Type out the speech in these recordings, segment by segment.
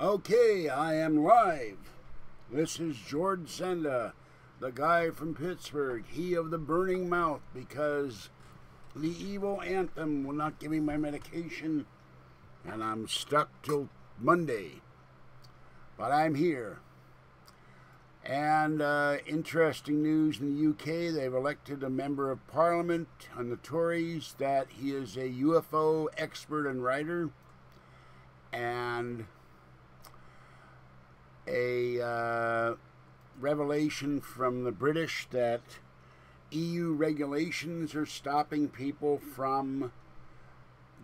Okay, I am live. This is George Senda, the guy from Pittsburgh, he of the burning mouth, because the evil anthem will not give me my medication, and I'm stuck till Monday. But I'm here. And interesting news in the UK, they've elected a member of Parliament on the Tories that he is a UFO expert and writer, and a revelation from the British that EU regulations are stopping people from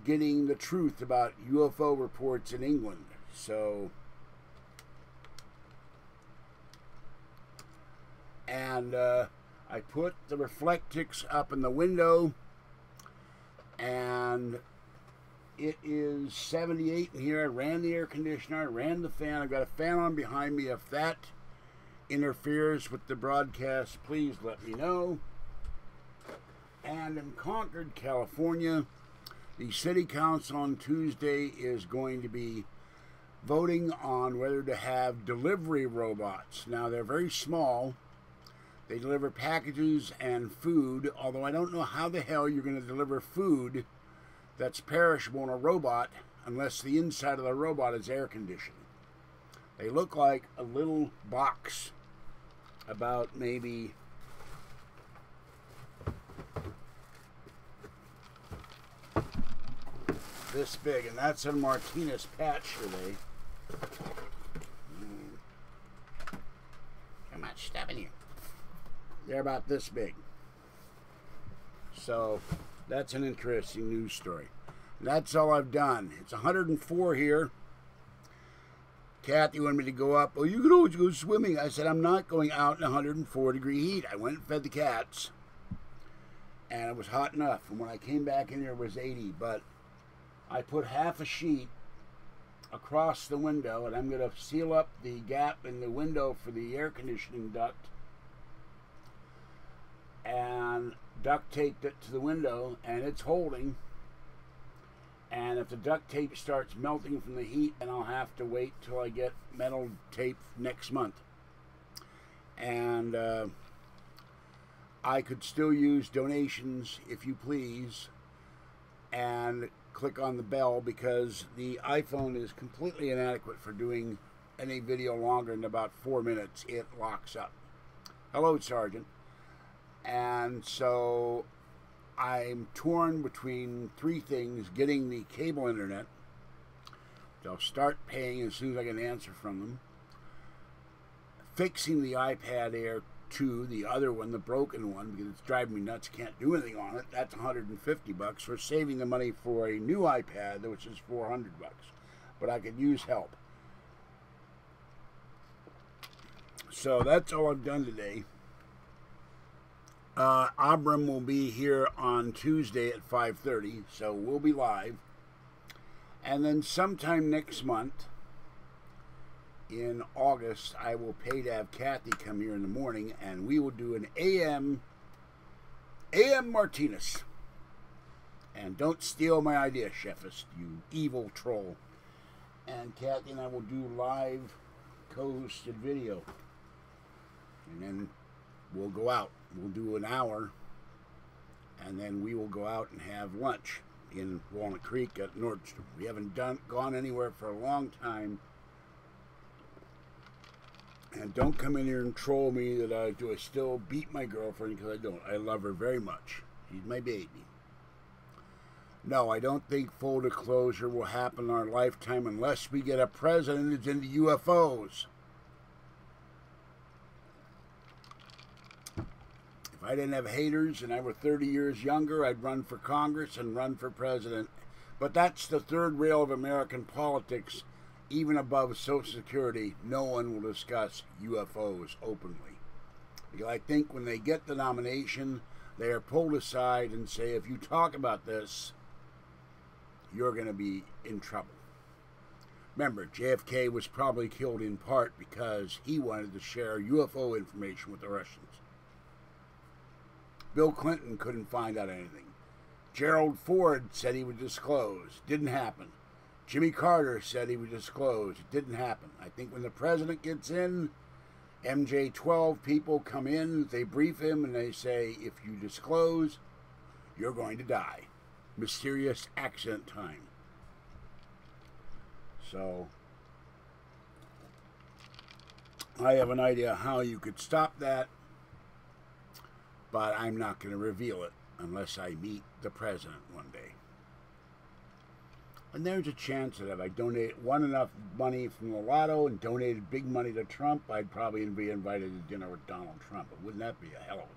getting the truth about UFO reports in England. So, and I put the Reflectix up in the window, and it is 78 in here. I ran the air conditioner, I ran the fan. I've got a fan on behind me. If that interferes with the broadcast, please let me know. And in Concord, California, the City Council on Tuesday is going to be voting on whether to have delivery robots. Now, they're very small. They deliver packages and food, although I don't know how the hell you're going to deliver food that's perishable in a robot unless the inside of the robot is air conditioned. They look like a little box about maybe this big, and that's a Martinez patch today. How much stuff in here? They're about this big. So that's an interesting news story. That's all I've done. It's 104 here. Kathy wanted me to go up. Oh, you can always go swimming. I said, I'm not going out in 104-degree heat. I went and fed the cats, and it was hot enough. And when I came back in here, it was 80. But I put half a sheet across the window, and I'm going to seal up the gap in the window for the air conditioning duct, and duct taped it to the window, and it's holding. And if the duct tape starts melting from the heat, then I'll have to wait till I get metal tape next month. And I could still use donations, if you please, and click on the bell, because the iPhone is completely inadequate for doing any video longer than about 4 minutes. It locks up. Hello, Sergeant. And so I'm torn between three things: getting the cable internet, which I'll start paying as soon as I get an answer from them; fixing the iPad Air 2, the other one, the broken one, because it's driving me nuts, can't do anything on it. That's $150. We're saving the money for a new iPad, which is $400, but I could use help. So that's all I've done today. Abram will be here on Tuesday at 5:30, so we'll be live. And then sometime next month, in August, I will pay to have Kathy come here in the morning, and we will do an AM Martinez. And don't steal my idea, chefist, you evil troll. And Kathy and I will do live co-hosted video. And then we'll go out. We'll do an hour, and then we will go out and have lunch in Walnut Creek at Nordstrom. We haven't gone anywhere for a long time. And don't come in here and troll me that I still beat my girlfriend, because I don't. I love her very much. She's my baby. No, I don't think full disclosure will happen in our lifetime unless we get a president who's into UFOs. If I didn't have haters and I were 30 years younger, I'd run for Congress and run for president. But that's the third rail of American politics. Even above Social Security, no one will discuss UFOs openly. Because I think when they get the nomination, they are pulled aside and say, if you talk about this, you're going to be in trouble. Remember, JFK was probably killed in part because he wanted to share UFO information with the Russians. Bill Clinton couldn't find out anything. Gerald Ford said he would disclose. Didn't happen. Jimmy Carter said he would disclose. It didn't happen. I think when the president gets in, MJ-12 people come in, they brief him, and they say, if you disclose, you're going to die. Mysterious accident time. So, I have an idea how you could stop that, but I'm not going to reveal it unless I meet the president one day. And there's a chance that if I won enough money from the lotto and donated big money to Trump, I'd probably be invited to dinner with Donald Trump. But wouldn't that be a hell of a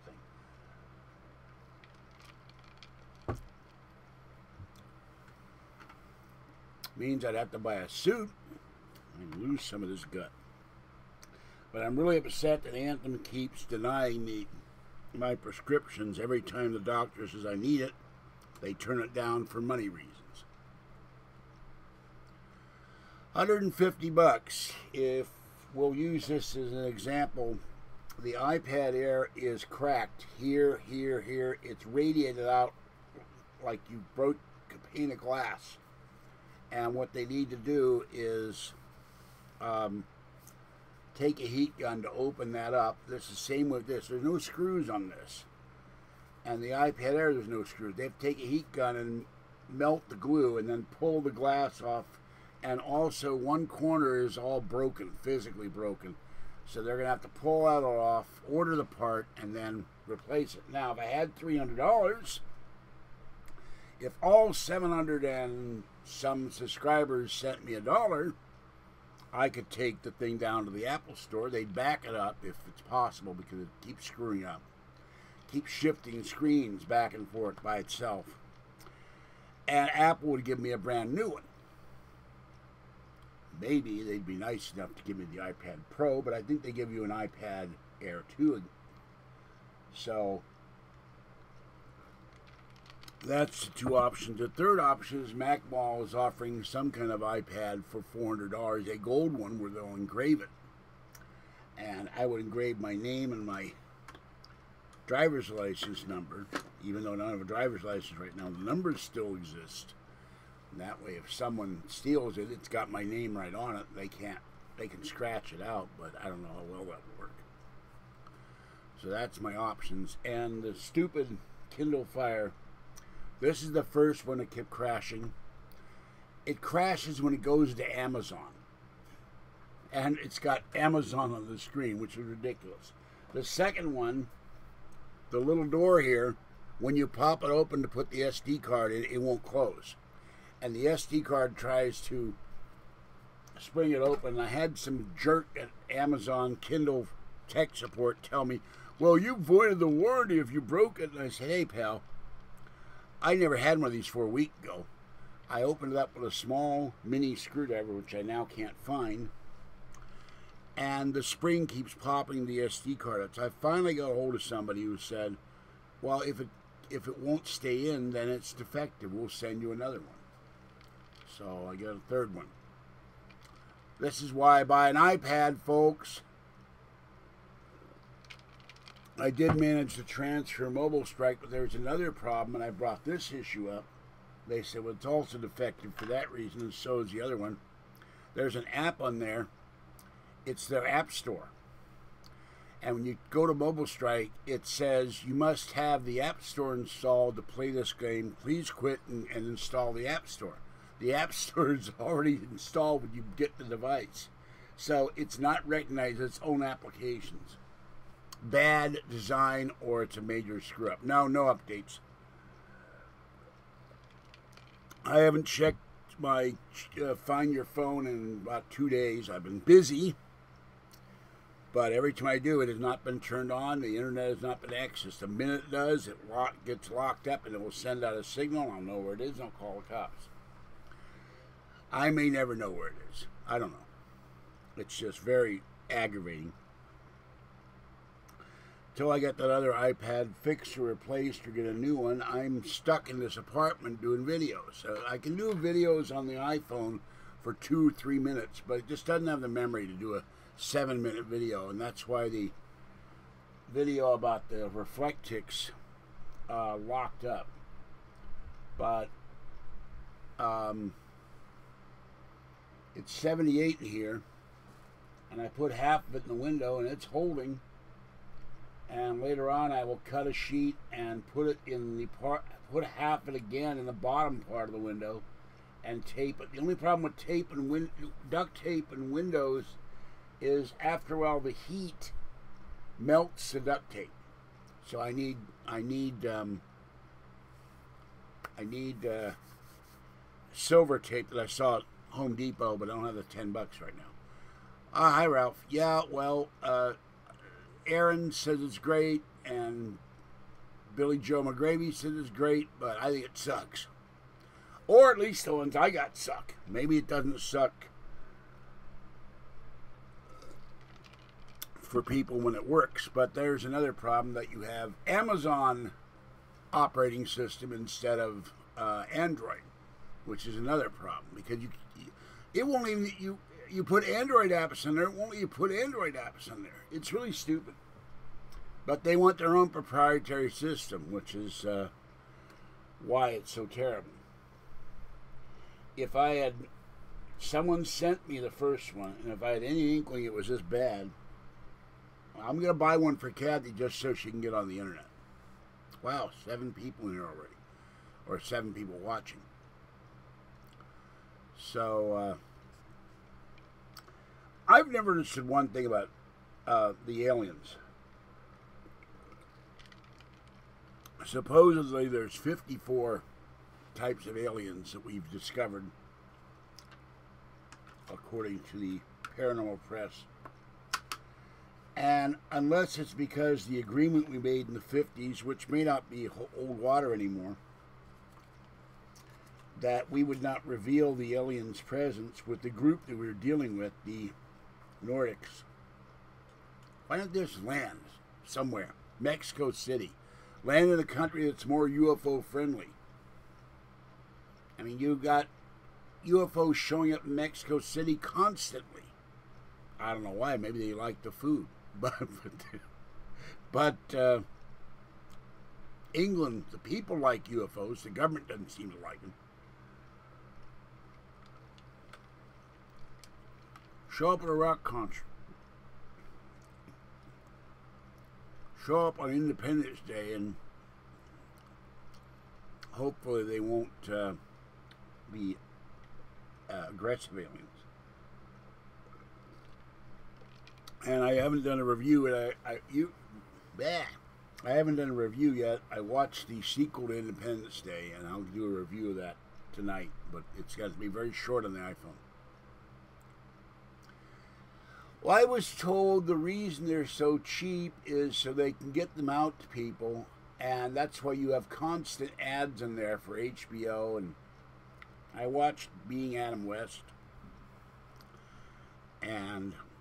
thing? Means I'd have to buy a suit and lose some of this gut. But I'm really upset that Anthem keeps denying me my prescriptions. Every time the doctor says I need it, they turn it down for money reasons. $150. If we'll use this as an example, the iPad Air is cracked here, here, here. It's radiated out like you broke a pane of glass. And what they need to do is take a heat gun to open that up. This is the same with this. There's no screws on this. And the iPad Air, there's no screws. They have to take a heat gun and melt the glue and then pull the glass off. And also one corner is all broken, physically broken. So they're going to have to pull that off, order the part, and then replace it. Now, if I had $300, if all 700 and some subscribers sent me $1, I could take the thing down to the Apple store. They'd back it up if it's possible because it keeps screwing up. Keeps shifting screens back and forth by itself. And Apple would give me a brand new one. Maybe they'd be nice enough to give me the iPad Pro, but I think they give you an iPad Air 2. So that's the two options. The third option is MacMall is offering some kind of iPad for $400, a gold one where they'll engrave it. And I would engrave my name and my driver's license number, even though I don't have a driver's license right now, the numbers still exist. And that way, if someone steals it, it's got my name right on it. They can scratch it out, but I don't know how well that will work. So that's my options. And the stupid Kindle Fire, this is the first one that kept crashing. It crashes when it goes to Amazon. And it's got Amazon on the screen, which is ridiculous. The second one, the little door here, when you pop it open to put the SD card in, it won't close. And the SD card tries to spring it open. I had some jerk at Amazon Kindle tech support tell me, well, you voided the warranty if you broke it. And I said, hey, pal, I never had one of these 4 weeks ago. I opened it up with a small mini screwdriver, which I now can't find. And the spring keeps popping the SD card up. So I finally got a hold of somebody who said, well, if it won't stay in, then it's defective. We'll send you another one. So I got a third one. This is why I buy an iPad, folks. I did manage to transfer Mobile Strike, but there's another problem, and I brought this issue up. They said, well, it's also defective for that reason, and so is the other one. There's an app on there. It's their app store. And when you go to Mobile Strike, it says you must have the app store installed to play this game. Please quit and install the app store. The app store is already installed when you get the device. So it's not recognized as its own applications. Bad design, or it's a major screw up. No updates. I haven't checked my Find Your Phone in about 2 days. I've been busy. But every time I do, it has not been turned on. The internet has not been accessed. The minute it does, it gets locked up and it will send out a signal. I'll know where it is and I'll call the cops. I may never know where it is. I don't know. It's just very aggravating. Until I get that other iPad fixed or replaced or get a new one, I'm stuck in this apartment doing videos. So I can do videos on the iPhone for 2 or 3 minutes, but it just doesn't have the memory to do a 7-minute video, and that's why the video about the Reflectix locked up. But It's 78 in here, and I put half of it in the window, and it's holding. And later on, I will cut a sheet and put it in the part, put half of it again in the bottom part of the window, and tape it. The only problem with tape and duct tape and windows is after a while the heat melts the duct tape. So I need silver tape that I saw at Home Depot, but I don't have the $10 right now. Hi, Ralph. Yeah, well, Aaron says it's great, and Billy Joe McGravy says it's great, but I think it sucks. Or at least the ones I got suck. Maybe it doesn't suck for people when it works, but there's another problem that you have Amazon operating system instead of Android, which is another problem, because it won't even, you put Android apps in there, it won't let you put Android apps in there. It's really stupid. But they want their own proprietary system, which is why it's so terrible. If I had, someone sent me the first one, and if I had any inkling it was this bad, I'm going to buy one for Kathy just so she can get on the internet. Wow, 7 people in here already. Or 7 people watching. So, I've never understood one thing about the aliens. Supposedly there's 54 types of aliens that we've discovered, according to the paranormal press. And unless it's because the agreement we made in the 50s, which may not be old water anymore, that we would not reveal the aliens' presence with the group that we were dealing with, the Nordics. Why don't they just land somewhere? Mexico City. Land in a country that's more UFO friendly. I mean, you got UFOs showing up in Mexico City constantly. I don't know why. Maybe they like the food. But England, the people like UFOs. The government doesn't seem to like them. Show up at a rock concert. Show up on Independence Day, and hopefully they won't be aggressive aliens. And I haven't done a review, and I haven't done a review yet. I watched the sequel to Independence Day, and I'll do a review of that tonight, but it's got to be very short on the iPhone. Well, I was told the reason they're so cheap is so they can get them out to people, and that's why you have constant ads in there for HBO. And I watched Being Adam West,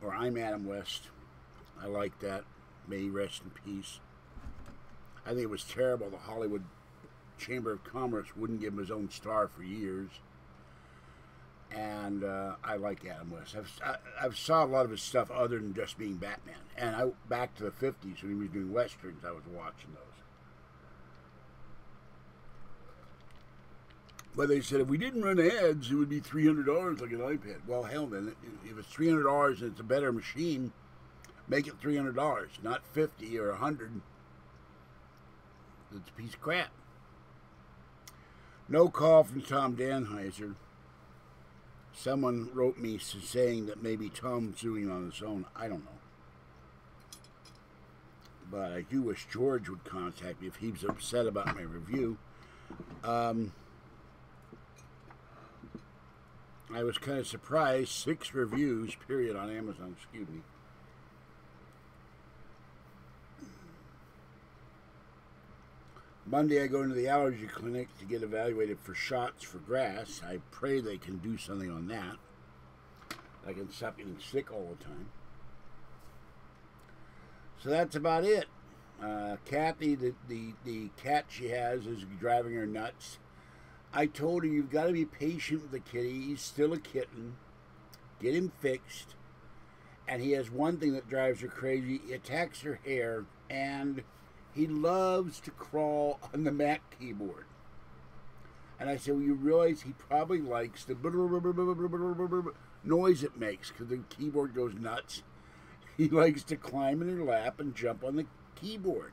or I'm Adam West. I like that. May he rest in peace. I think it was terrible the Hollywood Chamber of Commerce wouldn't give him his own star for years. And I like Adam West. I've saw a lot of his stuff other than just being Batman. And back to the 50s when he was doing westerns, I was watching those. But they said if we didn't run ads, it would be $300 like an iPad. Well, hell then, if it's $300 and it's a better machine, make it $300, not $50 or $100. It's a piece of crap. No call from Tom Danheiser. Someone wrote me saying that maybe Tom's doing it on his own. I don't know. But I do wish George would contact me if he was upset about my review. I was kind of surprised. 6 reviews, period, on Amazon. Excuse me. Monday I go into the allergy clinic to get evaluated for shots for grass. I pray they can do something on that. I can stop getting sick all the time. So that's about it. Kathy, the cat she has, is driving her nuts. I told her, you've got to be patient with the kitty. He's still a kitten. Get him fixed. And he has one thing that drives her crazy. He attacks her hair, and he loves to crawl on the Mac keyboard. And I said, well, you realize he probably likes the noise it makes because the keyboard goes nuts. He likes to climb in her lap and jump on the keyboard.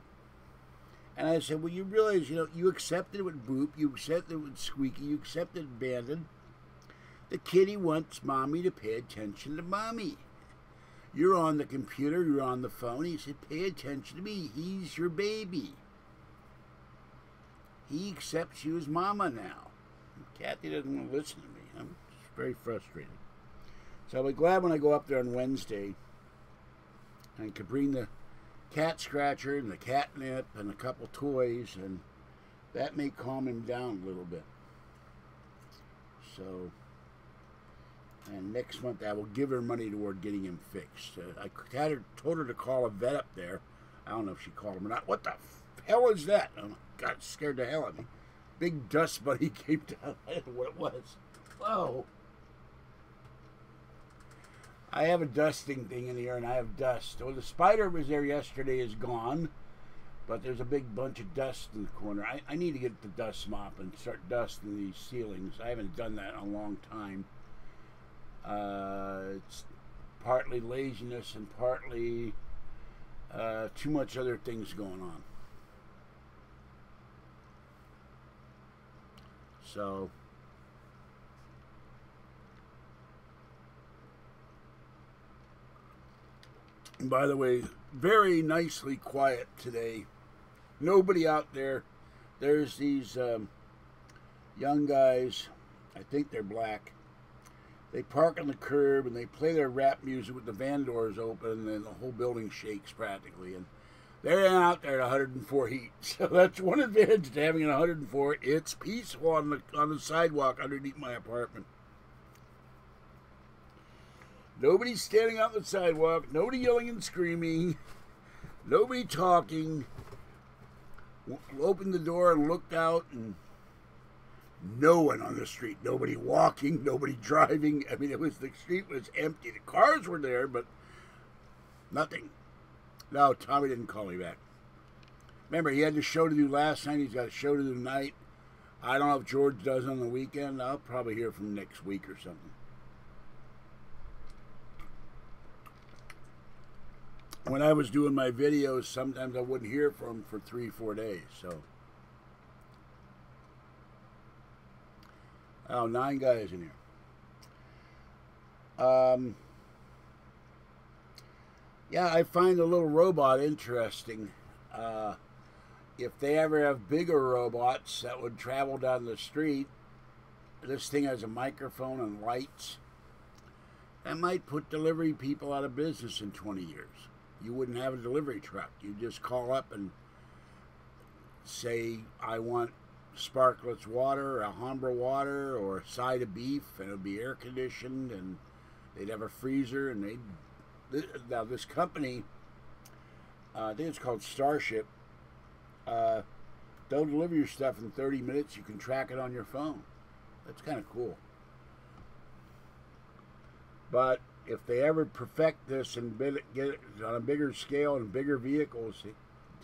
And I said, well, you realize, you accepted it with Boop, you accepted it with Squeaky, you accepted Abandon. The kitty wants Mommy to pay attention to Mommy. You're on the computer, you're on the phone. He said, pay attention to me. He's your baby. He accepts you as Mama now. Kathy doesn't want to listen to me. I'm just very frustrated. So I'll be glad when I go up there on Wednesday and can bring the cat scratcher and the catnip and a couple toys, and that may calm him down a little bit. So, and next month I will give her money toward getting him fixed. I told her to call a vet up there. I don't know if she called him or not. What the hell is that? Oh, God, it scared the hell out of me. Big dust bunny came down. I don't know what it was. Whoa. I have a dusting thing in here, and I have dust. Well, the spider was there yesterday is gone, but there's a big bunch of dust in the corner. I need to get the dust mop and start dusting these ceilings. I haven't done that in a long time. It's partly laziness and partly too much other things going on. So, and by the way, very nicely quiet today. Nobody out there. There's these young guys, I think they're black. They park on the curb and they play their rap music with the van doors open, and the whole building shakes practically. And they're out there at 104 heat. So that's one advantage to having an 104. It's peaceful on the sidewalk underneath my apartment. Nobody's standing out on the sidewalk. Nobody yelling and screaming. Nobody talking. Opened the door and looked out, and no one on the street. Nobody walking. Nobody driving. I mean, the street was empty. The cars were there, but nothing. No, Tommy didn't call me back. Remember, he had a show to do last night. He's got a show to do tonight. I don't know if George does on the weekend. I'll probably hear from him next week or something. When I was doing my videos, sometimes I wouldn't hear from him for 3-4 days. So, oh, 9 guys in here. Yeah, I find the little robot interesting. If they ever have bigger robots that would travel down the street, this thing has a microphone and lights. That might put delivery people out of business in 20 years. You wouldn't have a delivery truck. You just call up and say, I want Sparkletts water, Alhambra water, or a side of beef, and it would be air conditioned, and they'd have a freezer, and now this company, I think it's called Starship, they'll deliver your stuff in 30 minutes. You can track it on your phone. That's kind of cool. But if they ever perfect this and get it on a bigger scale and bigger vehicles,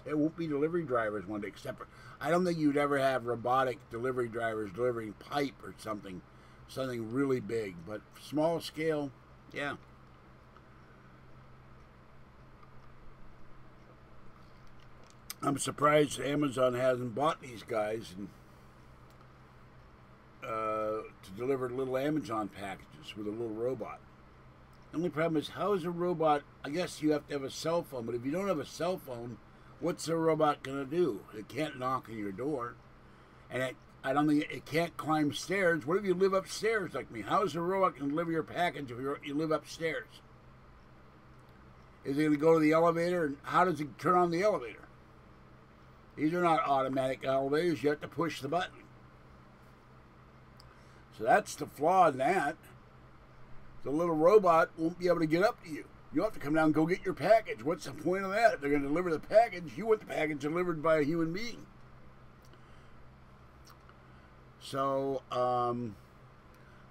there won't be delivery drivers one day. Except for, I don't think you'd ever have robotic delivery drivers delivering pipe or something really big. But small scale, yeah. I'm surprised Amazon hasn't bought these guys and to deliver little Amazon packages with a little robot. The only problem is, how is a robot? I guess you have to have a cell phone, but if you don't have a cell phone, what's a robot going to do? It can't knock on your door, and I don't think it can't climb stairs. What if you live upstairs like me? How is a robot going to deliver your package if you live upstairs? Is it going to go to the elevator, and how does it turn on the elevator? These are not automatic elevators. You have to push the button. So that's the flaw in that. The little robot won't be able to get up to you. You'll have to come down and go get your package. What's the point of that? If they're going to deliver the package, you want the package delivered by a human being. So,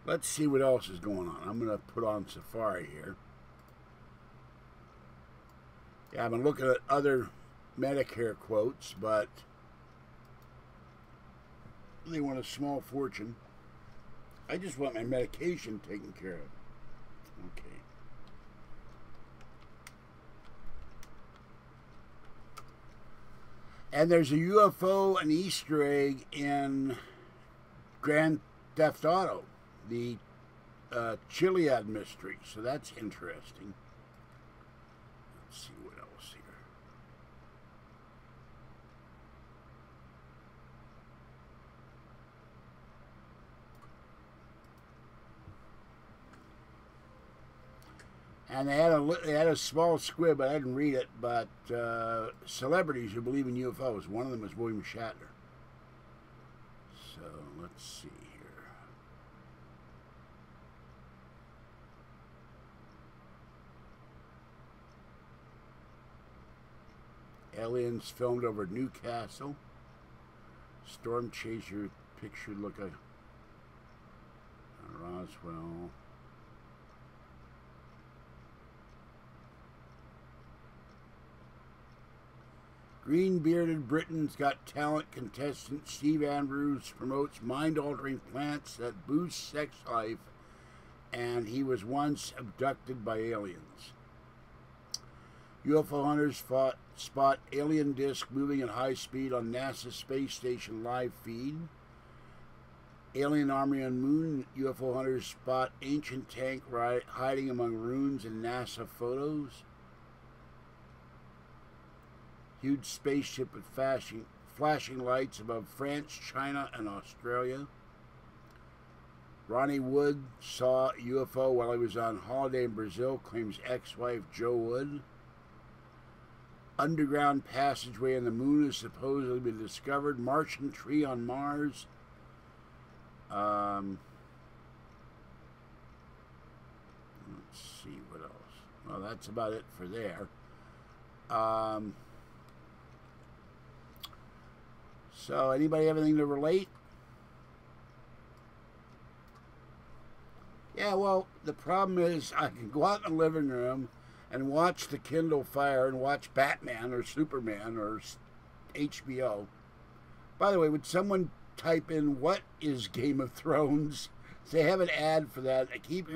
let's see what else is going on. I'm going to put on Safari here. Yeah, I've been looking at other Medicare quotes, but They want a small fortune. I just want my medication taken care of. Okay. And there's a UFO, an Easter egg in Grand Theft Auto, the Chiliad mystery. So that's interesting. Let's see what else here. And they had a small squib, but I didn't read it. But celebrities who believe in UFOs. One of them is William Shatner. So let's see here. Aliens filmed over Newcastle. Storm chaser picture look like Roswell. Green-bearded Britain's Got Talent contestant Steve Andrews promotes mind-altering plants that boost sex life, and he was once abducted by aliens. UFO hunters spot alien disc moving at high speed on NASA space station live feed. Alien army on moon. UFO hunters spot ancient tank hiding among ruins in NASA photos. Huge spaceship with flashing lights above France, China, and Australia. Ronnie Wood saw a UFO while he was on holiday in Brazil, claims ex-wife Jo Wood. Underground passageway on the moon has supposedly been discovered. Martian tree on Mars. Let's see what else. Well, that's about it for there. So, anybody have anything to relate? Yeah, well, the problem is I can go out in the living room and watch the Kindle Fire and watch Batman or Superman or HBO. By the way, would someone type in what is Game of Thrones? They have an ad for that. I keep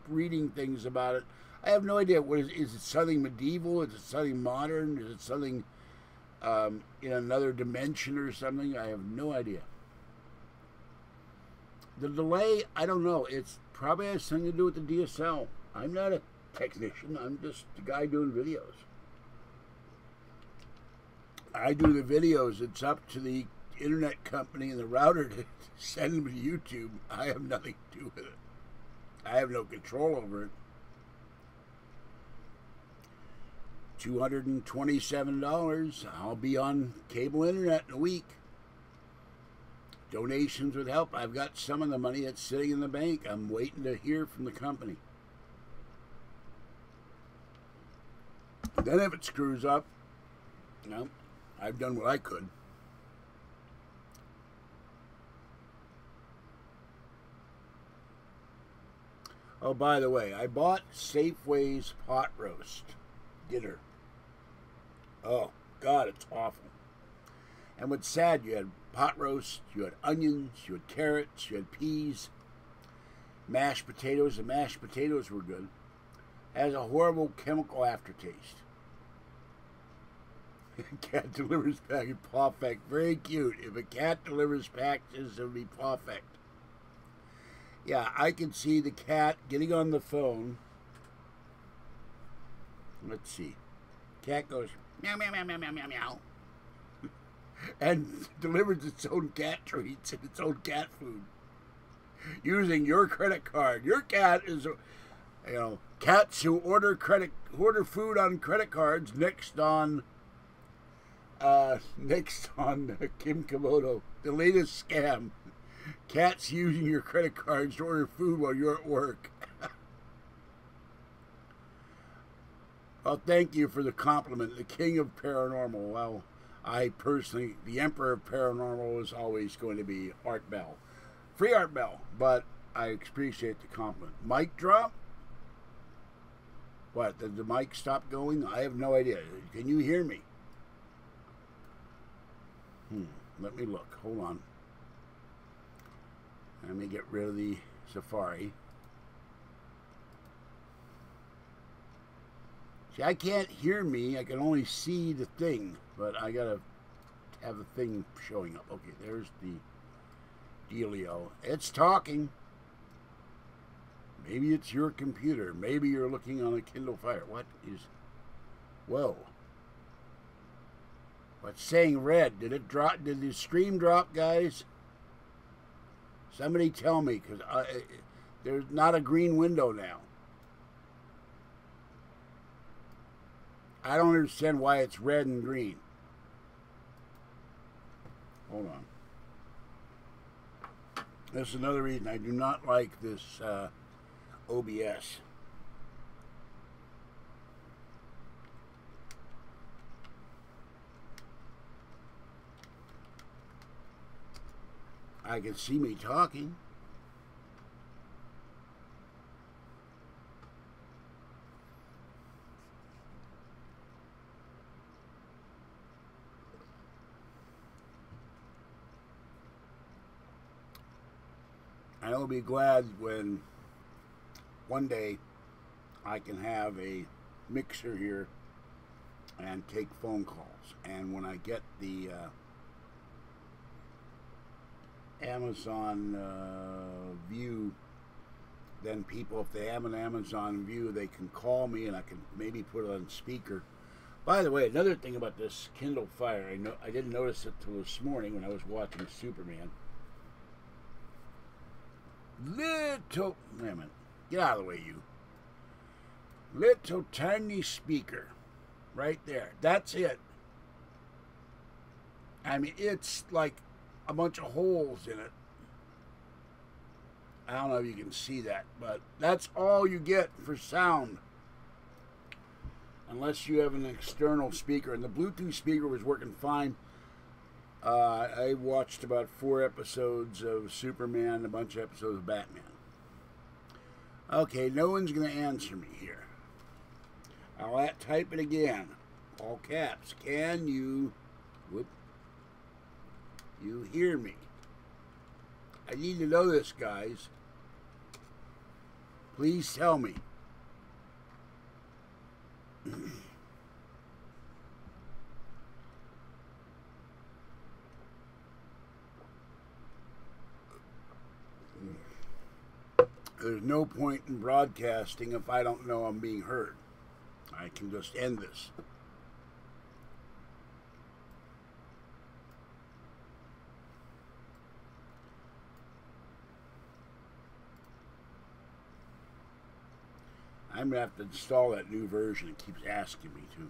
reading things about it. I have no idea. What is it something medieval? Is it something modern? Is it something in another dimension or something? I have no idea. The delay, I don't know. It's probably has something to do with the DSL. I'm not a technician. I'm just the guy doing videos. I do the videos. It's up to the internet company and the router to send them to YouTube. I have nothing to do with it. I have no control over it. $227. I'll be on cable internet in a week. Donations would help. I've got some of the money that's sitting in the bank. I'm waiting to hear from the company. Then if it screws up, no, I've done what I could. Oh, by the way, I bought Safeway's pot roast dinner. Oh, God, it's awful. And what's sad, you had pot roast, you had onions, you had carrots, you had peas, mashed potatoes. The mashed potatoes were good. It has a horrible chemical aftertaste. Cat delivers package perfect. Very cute. If a cat delivers packages, it would be perfect. Yeah, I can see the cat getting on the phone. Let's see. Cat goes meow meow meow meow meow meow meow, and delivers its own cat treats and its own cat food using your credit card. Your cat is, cats who order food on credit cards. Next on Kim Komodo, the latest scam. Cats using your credit cards to order food while you're at work. Well, thank you for the compliment. The king of paranormal. Well, I personally, the emperor of paranormal is always going to be Art Bell. Free Art Bell, but I appreciate the compliment. Mic drop? What, did the mic stop going? I have no idea. Can you hear me? Let me look. Hold on. Let me get rid of the Safari. See, I can't hear me. I can only see the thing, but I gotta have the thing showing up. Okay, there's the dealio. It's talking. Maybe it's your computer. Maybe you're looking on a Kindle Fire. What is... Whoa. What's saying red? Did it drop? Did the stream drop, guys? Somebody tell me, because there's not a green window now. I don't understand why it's red and green. Hold on. This is another reason I do not like this OBS. I can see me talking. I will be glad when one day I can have a mixer here and take phone calls. And when I get the Amazon View, then people, if they have an Amazon View, they can call me and I can maybe put it on speaker. By the way, another thing about this Kindle Fire, I didn't notice it till this morning when I was watching Superman. Little, wait a minute, get out of the way, you. Little tiny speaker, right there. That's it. I mean, it's like a bunch of holes in it. I don't know if you can see that, but that's all you get for sound. Unless you have an external speaker. And the Bluetooth speaker was working fine. I watched about 4 episodes of Superman, a bunch of episodes of Batman. Okay, no one's going to answer me here. I'll type it again. All caps. Can you... Whoop. You hear me? I need to know this, guys. Please tell me. There's no point in broadcasting if I don't know I'm being heard. I can just end this. I'm going to have to install that new version. It keeps asking me to.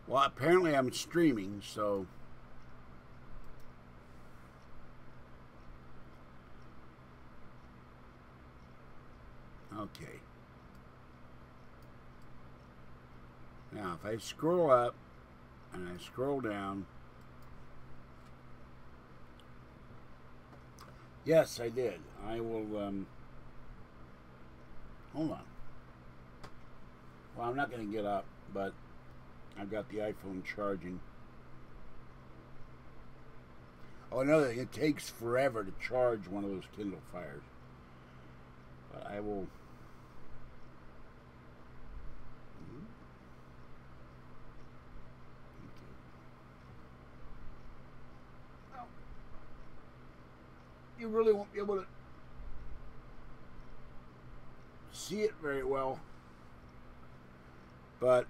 Well, apparently I'm streaming, so... Okay. Now, if I scroll up and I scroll down... Yes, I did. I will... Hold on. Well, I'm not going to get up, but I've got the iPhone charging. Oh, another thing, it takes forever to charge one of those Kindle Fires. But I will... Well, you really won't be able to see it very well, but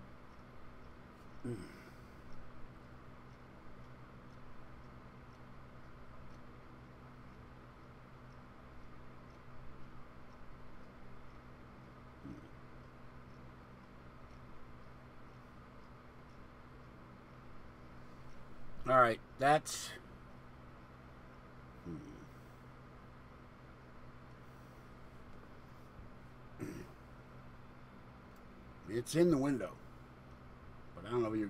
all right, that's it's in the window, but I don't know if you,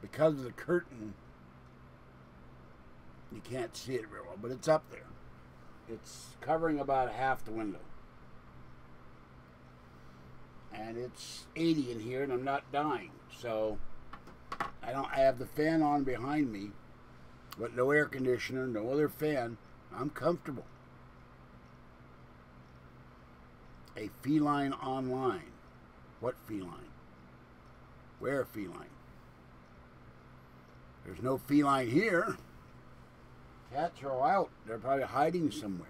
because of the curtain, you can't see it very well, but it's up there. It's covering about half the window. And it's 80 in here and I'm not dying, so I have the fan on behind me, but no air conditioner, no other fan. I'm comfortable. A feline online. What feline? Where feline? There's no feline here. Cats are all out. They're probably hiding somewhere.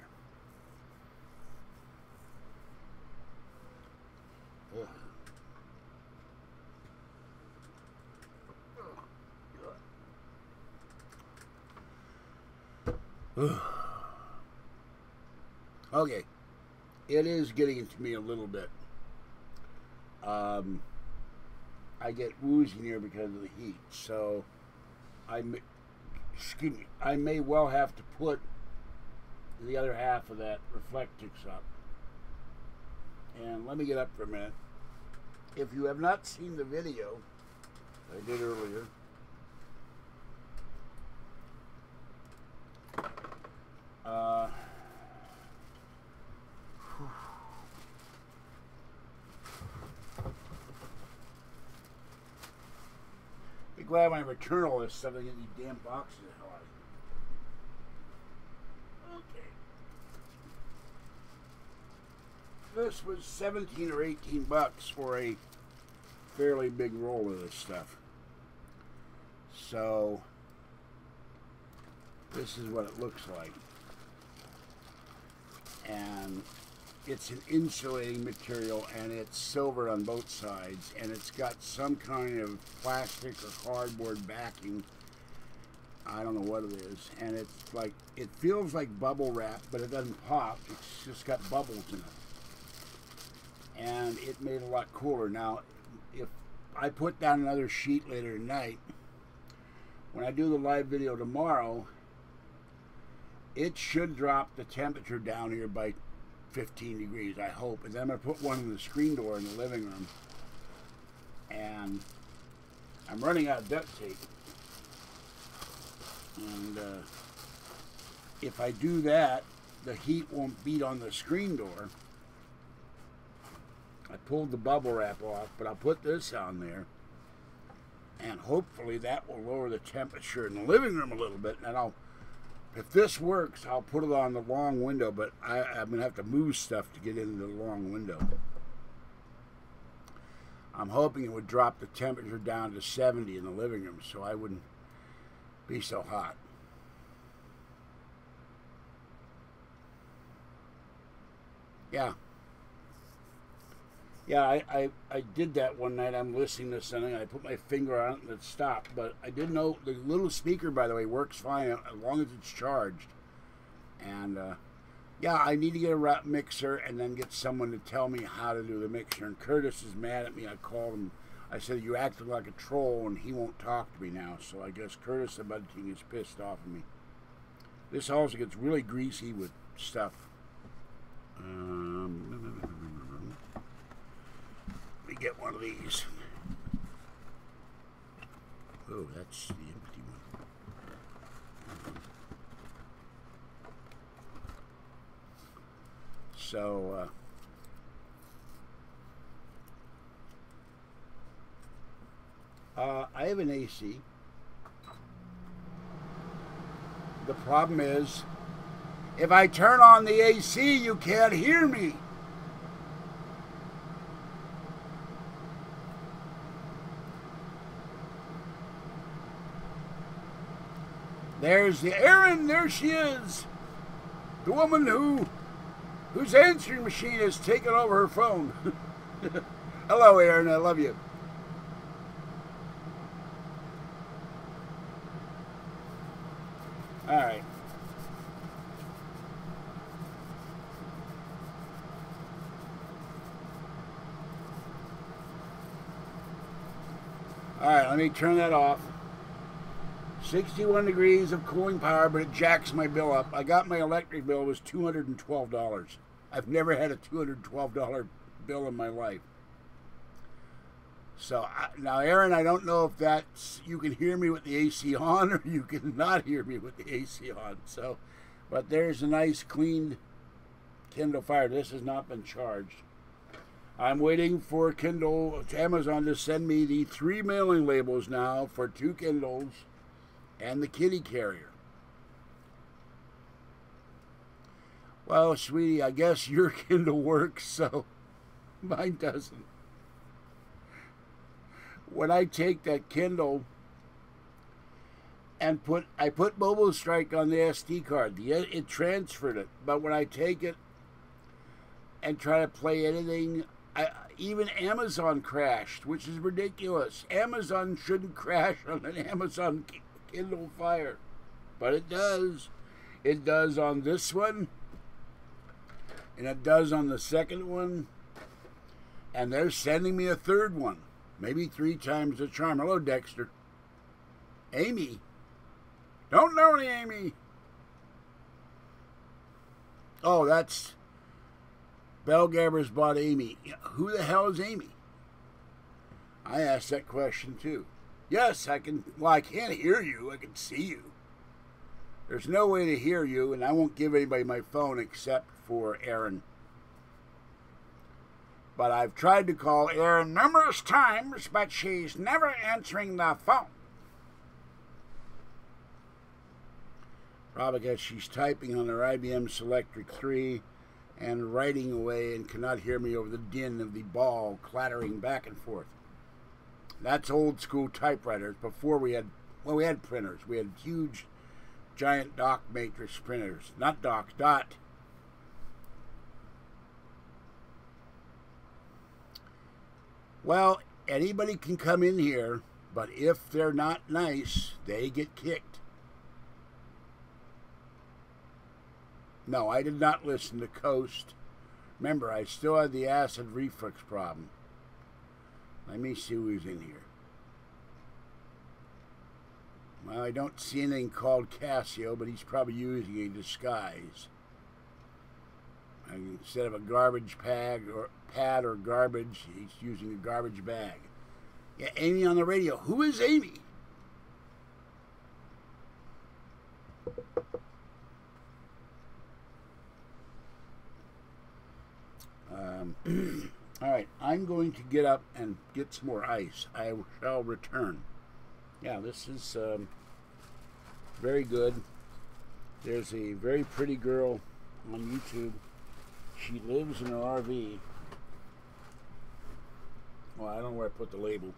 Okay, it is getting to me a little bit. I get woozy here because of the heat, so I may well have to put the other half of that reflectix up. And let me get up for a minute. If you have not seen the video I did earlier, be glad when I return all this stuff, I get these damn boxes the hell out of here. Okay. This was 17 or 18 bucks for a fairly big roll of this stuff. So this is what it looks like. And it's an insulating material, and it's silver on both sides, and it's got some kind of plastic or cardboard backing. I don't know what it is. And it's like, it feels like bubble wrap, but it doesn't pop. It's just got bubbles in it. And it made it a lot cooler. Now, if I put down another sheet later tonight, when I do the live video tomorrow, it should drop the temperature down here by 15 degrees, I hope. And then I'm going to put one in the screen door in the living room. And I'm running out of duct tape. And if I do that, the heat won't beat on the screen door. I pulled the bubble wrap off, but I'll put this on there. And hopefully that will lower the temperature in the living room a little bit. And if this works, I'll put it on the long window, but I'm going to have to move stuff to get into the long window. I'm hoping it would drop the temperature down to 70 in the living room so I wouldn't be so hot. Yeah. Yeah, I did that one night. I'm listening to something. I put my finger on it and it stopped. But I didn't know the little speaker, by the way, works fine as long as it's charged. And yeah, I need to get a mixer and then get someone to tell me how to do the mixer. And Curtis is mad at me. I called him. I said, you acted like a troll, and he won't talk to me now. So I guess Curtis, the budgeting, is pissed off at me. This also gets really greasy with stuff. Let me get one of these. Oh, that's the empty one. So, I have an AC. The problem is, if I turn on the AC, you can't hear me. There's the Erin, there she is. The woman whose answering machine has taken over her phone. Hello, Erin, I love you. All right. All right, let me turn that off. 61 degrees of cooling power, but it jacks my bill up. I got my electric bill, it was $212. I've never had a $212 bill in my life. So, now Erin, I don't know if that's, you can hear me with the AC on or you can not hear me with the AC on. So, but there's a nice clean Kindle Fire. This has not been charged. I'm waiting for Amazon to send me the 3 mailing labels now for 2 Kindles and the kitty carrier. Well, sweetie, I guess your Kindle works, so mine doesn't. When I take that Kindle and I put Mobile Strike on the SD card, it transferred it. But when I take it and try to play anything, even Amazon crashed, which is ridiculous. Amazon shouldn't crash on an Amazon Kindle Fire, but it does. It does on this one, and it does on the second one, and they're sending me a third one. Maybe 3 times the charm. Hello, Dexter. Amy. Don't know any Amy. Oh, that's... Bellgabbers bought Amy. Who the hell is Amy? I asked that question, too. Yes, I can... Well, I can't hear you. I can see you. There's no way to hear you, and I won't give anybody my phone except for Erin. But I've tried to call Erin numerous times, but she's never answering the phone. Probably because she's typing on her IBM Selectric 3 and writing away and cannot hear me over the din of the ball clattering back and forth. That's old school typewriters. Before we had printers. We had huge, giant dock matrix printers. Not dock, dot. Well, anybody can come in here, but if they're not nice, they get kicked. No, I did not listen to Coast. Remember, I still had the acid reflux problem. Let me see who's in here. Well, I don't see anything called Casio, but he's probably using a disguise. Instead of a garbage pad or garbage, he's using a garbage bag. Yeah, Amy on the radio. Who is Amy? All right, I'm going to get up and get some more ice. I shall return. Yeah, this is very good. There's a very pretty girl on YouTube. She lives in an RV. Well, I don't know where I put the label.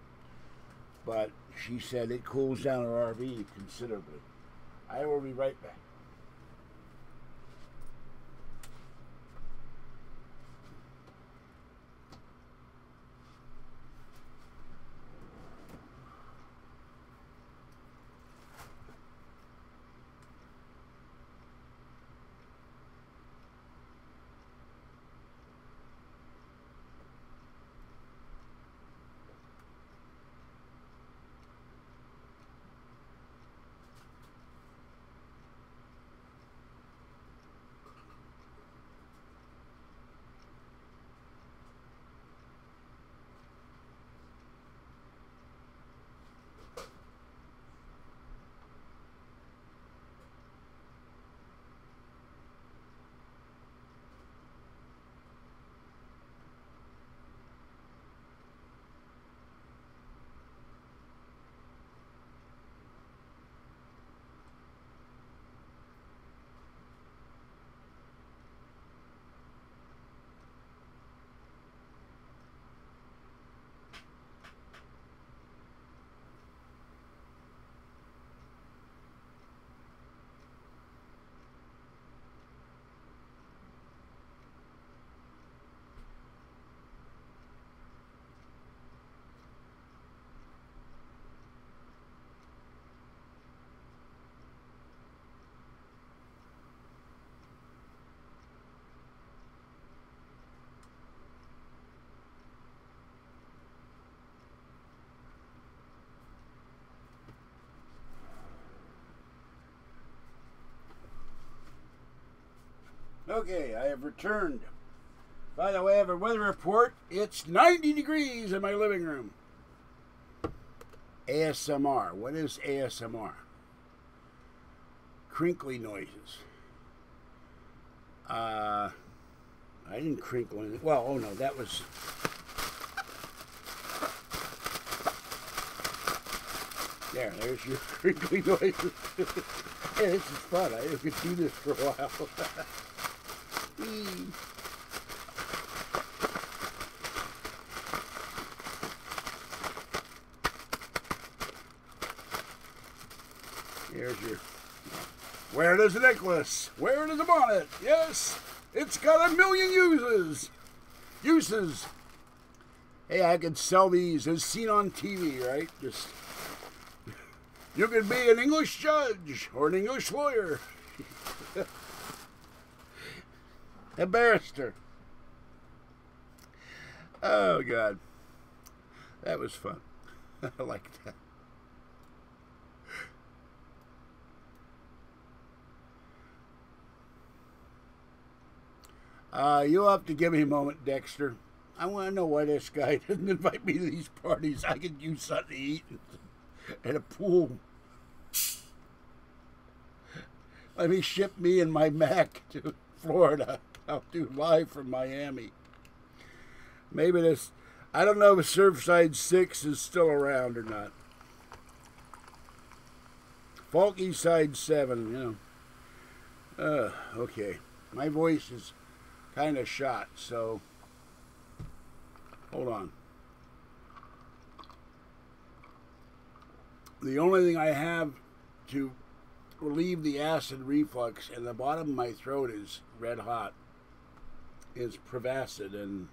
But she said it cools down her RV considerably. I will be right back. Okay, I have returned. By the way, I have a weather report. It's 90 degrees in my living room. ASMR. What is ASMR? Crinkly noises. I didn't crinkle anything. Well, oh no, that was... There's your crinkly noises. Hey, this is fun. I could do this for a while. Here's your... Where does the necklace? Where does the bonnet? Yes, it's got a million uses. Hey, I could sell these as seen on TV, right? Just... You could be an English judge or an English lawyer. A barrister. Oh, God. That was fun. I like that. You'll have to give me a moment, Dexter. I want to know why this guy doesn't invite me to these parties. I could use something to eat and a pool. Let me ship me and my Mac to Florida. I'll do live from Miami. Maybe this... I don't know if Surfside 6 is still around or not. Faulty Side 7, you know. Okay. My voice is kind of shot, so... Hold on. The only thing I have to relieve the acid reflux and the bottom of my throat is red hot is Prevacid, and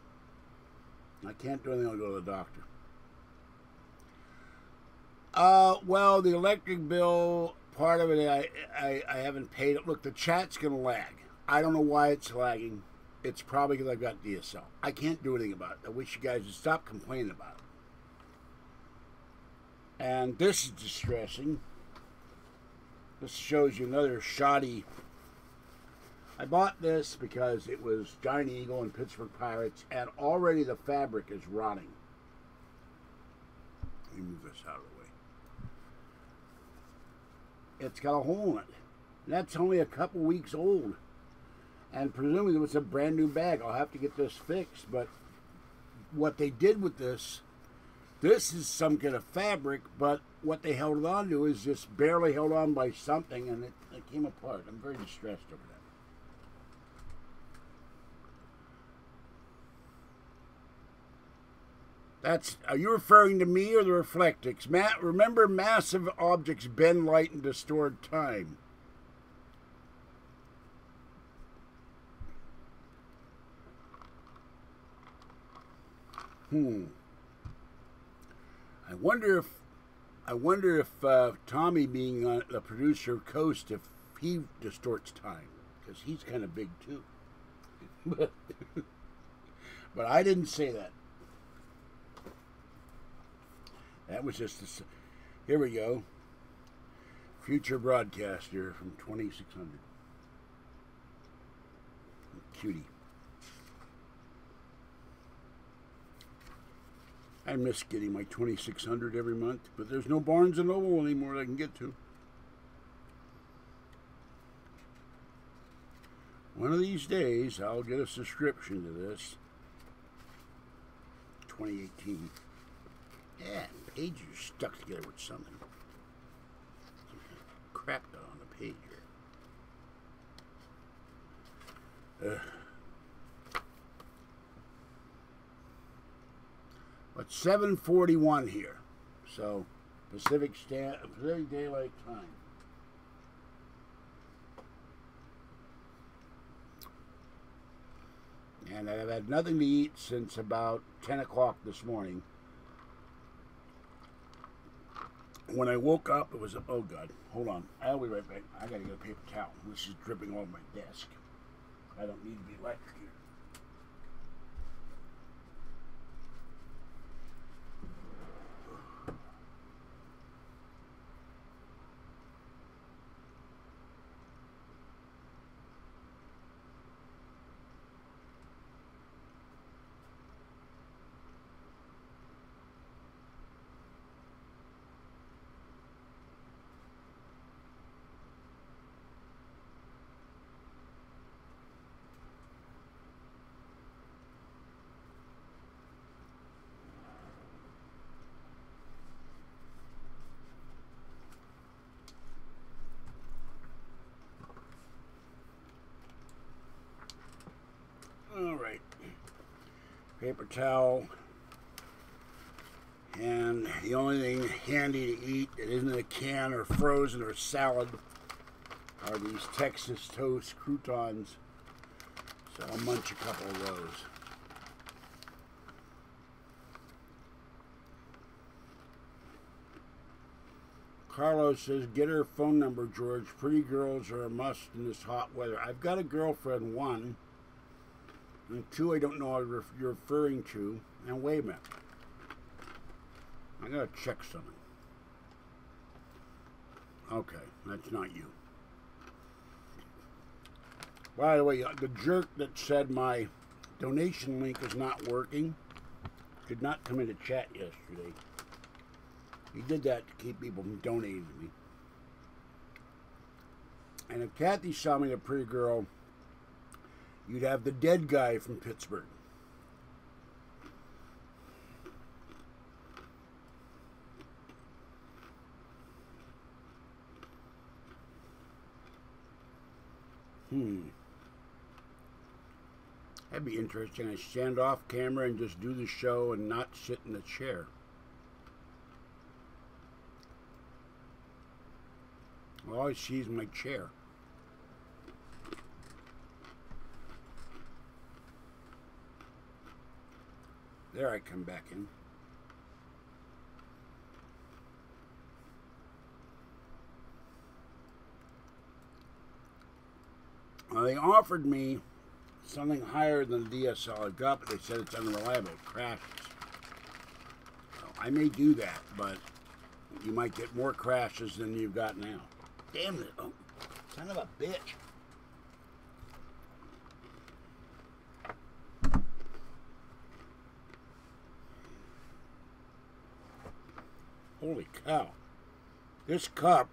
I can't do anything. I'll go to the doctor. Well, the electric bill, part of it, I haven't paid it. Look, the chat's going to lag. I don't know why it's lagging. It's probably because I've got DSL. I can't do anything about it. I wish you guys would stop complaining about it. And this is distressing. This shows you another shoddy. I bought this because it was Giant Eagle and Pittsburgh Pirates, and already the fabric is rotting. Let me move this out of the way. It's got a hole in it. And that's only a couple weeks old. And presumably it was a brand new bag. I'll have to get this fixed. But what they did with this is some kind of fabric, but what they held on to is just barely held on by something, and it came apart. I'm very distressed over that. Are you referring to me or the Reflectix? Remember, massive objects bend light and distort time. I wonder if Tommy, being the producer of Coast, if he distorts time, because he's kind of big too. But I didn't say that. That was just a... Here we go. Future broadcaster from 2600. Cutie. I miss getting my 2600 every month, but there's no Barnes & Noble anymore that I can get to. One of these days, I'll get a subscription to this. 2018. Yeah, pages are stuck together with something. Some kind of crap got on the page here. But 7:41 here, so Pacific Daylight Time. And I've had nothing to eat since about 10 o'clock this morning. When I woke up, it was, oh God, hold on. I'll be right back. I gotta get a paper towel. This is dripping all over my desk. I don't need to be electrocuted. paper towel, and the only thing handy to eat that isn't a can or frozen or salad are these Texas toast croutons. So I'll munch a couple of those. Carlos says, get her phone number, George. Pretty girls are a must in this hot weather. I've got a girlfriend, one. And two, I don't know what you're referring to. And wait a minute. I gotta check something. Okay, that's not you. By the way, the jerk that said my donation link is not working did not come into chat yesterday. He did that to keep people from donating to me. And if Kathy saw me a pretty girl, you'd have the dead guy from Pittsburgh. That'd be interesting. I stand off camera and just do the show and not sit in the chair. All I see is my chair. There I come back in. Well, they offered me something higher than the DSL I got, but they said it's unreliable. It crashes. So I may do that, but you might get more crashes than you've got now. Damn it. Oh, son of a bitch. Holy cow. This cup.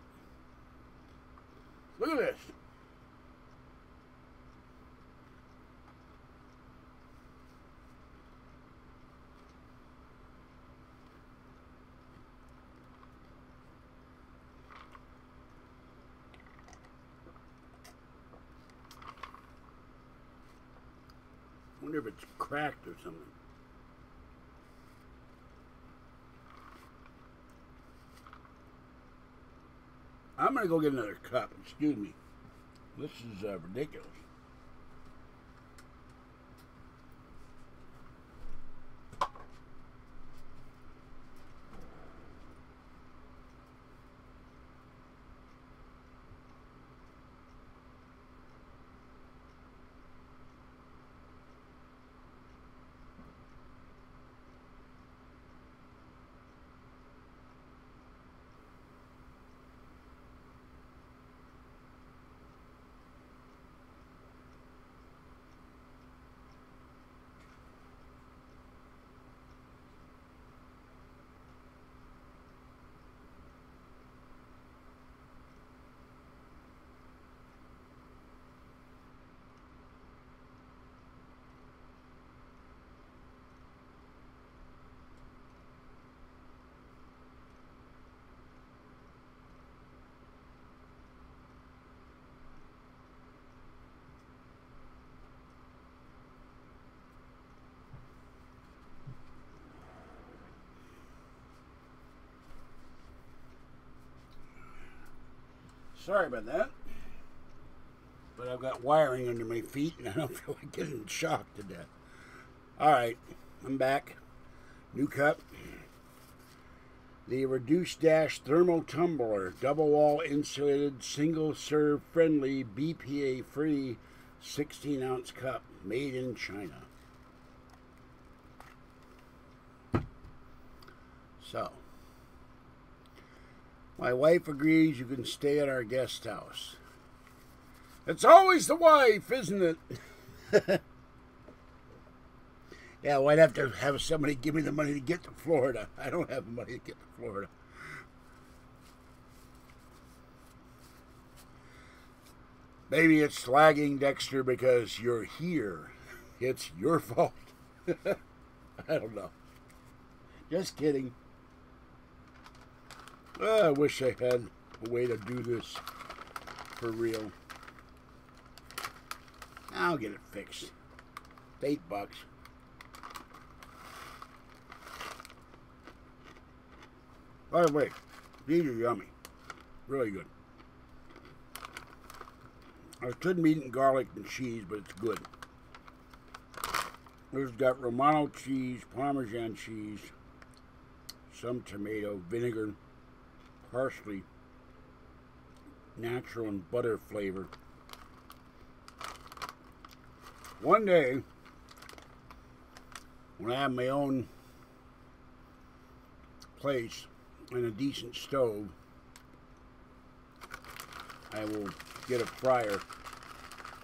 Look at this. I wonder if it's cracked or something. I'm going to go get another cup. Excuse me. This is ridiculous. Sorry about that, but I've got wiring under my feet and I don't feel like getting shocked to death. Alright, I'm back. New cup. The Reduced Dash Thermal Tumbler, double wall insulated, single serve friendly, BPA free, 16-ounce cup, made in China. So, my wife agrees you can stay at our guest house. It's always the wife, isn't it? Yeah, well, I'd have to have somebody give me the money to get to Florida. I don't have the money to get to Florida. Maybe it's lagging, Dexter, because you're here. It's your fault. I don't know. Just kidding. I wish I had a way to do this for real. I'll get it fixed. It's $8. By the way, these are yummy. Really good. I shouldn't be eating garlic and cheese, but it's good. This has got Romano cheese, Parmesan cheese, some tomato, vinegar, parsley, natural and butter flavor. One day, when I have my own place and a decent stove, I will get a fryer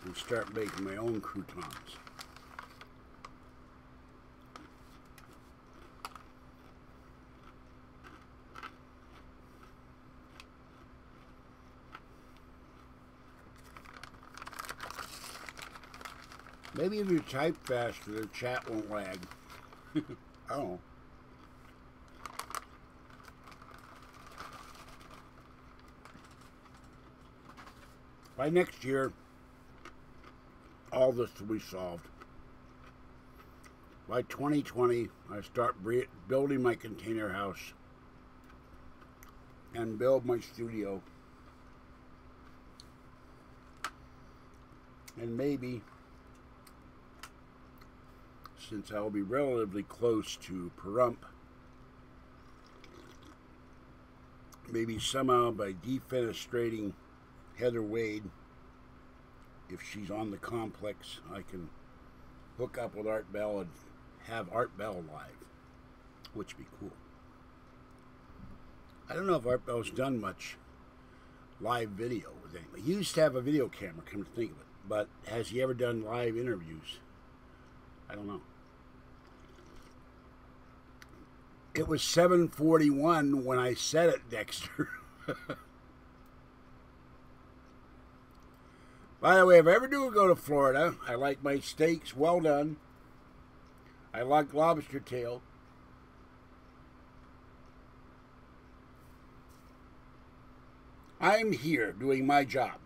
and start making my own croutons. Maybe if you type faster, the chat won't lag. I don't know. By next year, all this will be solved. By 2020, I start building my container house and build my studio. And maybe, since I will be relatively close to Pahrump, maybe somehow by defenestrating Heather Wade, if she's on the complex, I can hook up with Art Bell and have Art Bell live, which would be cool. I don't know if Art Bell's done much live video with anybody. He used to have a video camera, come to think of it, but has he ever done live interviews? I don't know. It was 7:41 when I said it, Dexter. By the way, if I ever do go to Florida, I like my steaks well done. I like lobster tail. I'm here doing my job.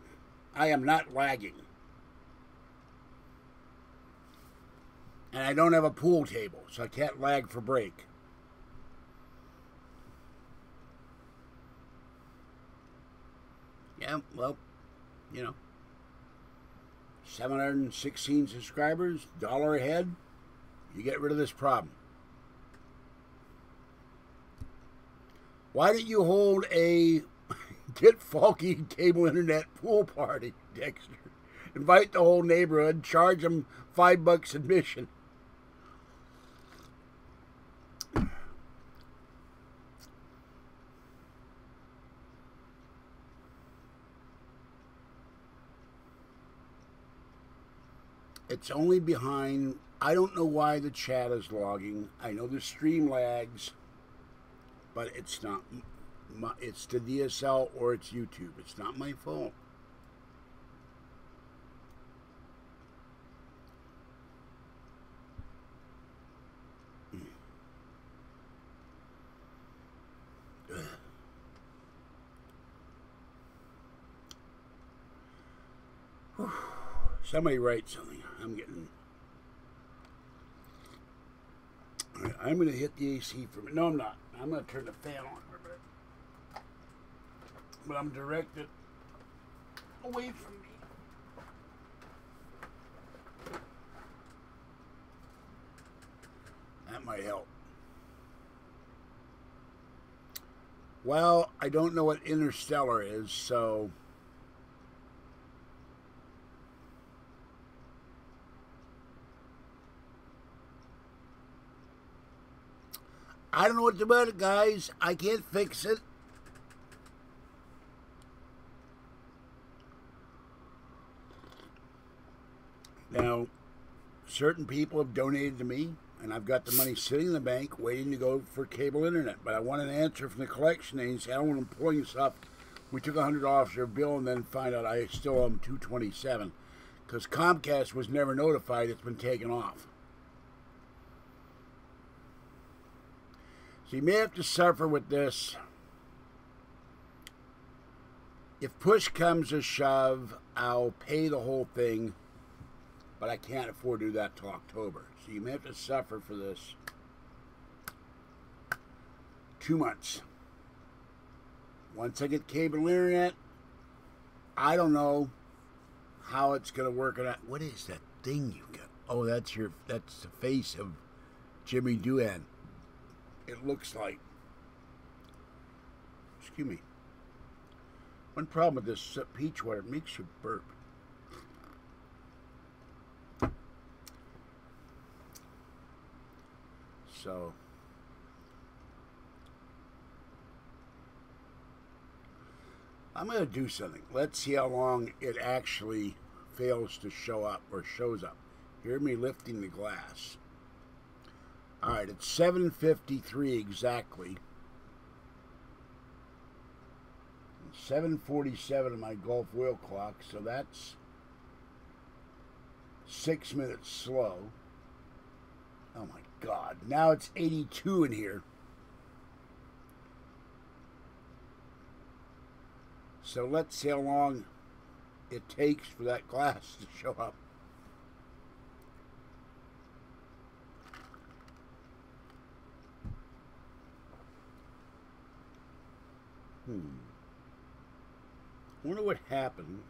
I am not lagging. And I don't have a pool table, so I can't lag for break. Yeah, well, you know. 716 subscribers, $1 a head, you get rid of this problem. Why don't you hold a Get Faulky cable internet pool party, Dexter? Invite the whole neighborhood, charge them $5 admission. It's only behind. I don't know why the chat is logging. I know the stream lags, but it's not. It's the DSL or it's YouTube. It's not my fault. Somebody write something. I'm getting. All right, I'm going to hit the AC for a minute. No, I'm not. I'm going to turn the fan on for a minute. But I'm directed away from me. That might help. Well, I don't know what Interstellar is, so. I don't know what's about it, guys. I can't fix it. Now, certain people have donated to me, and I've got the money sitting in the bank waiting to go for cable internet. But I want an answer from the collection agency. I don't want them pulling stuff. We took $100 off their bill and then find out I still owe them $227 because Comcast was never notified it's been taken off. So you may have to suffer with this. If push comes to shove, I'll pay the whole thing, but I can't afford to do that till October. So you may have to suffer for this 2 months. Once I get cable internet, I don't know how it's going to work. What is that thing you got? Oh, that's the face of Jimmy Doohan. It looks like. Excuse me. One problem with this peach water, it makes you burp. So, I'm going to do something. Let's see how long it actually fails to show up or shows up. Hear me lifting the glass. All right, it's 7:53 exactly. 7:47 on my Gulf wheel clock, so that's 6 minutes slow. Oh my God, now it's 82 in here. So let's see how long it takes for that glass to show up. I wonder what happened.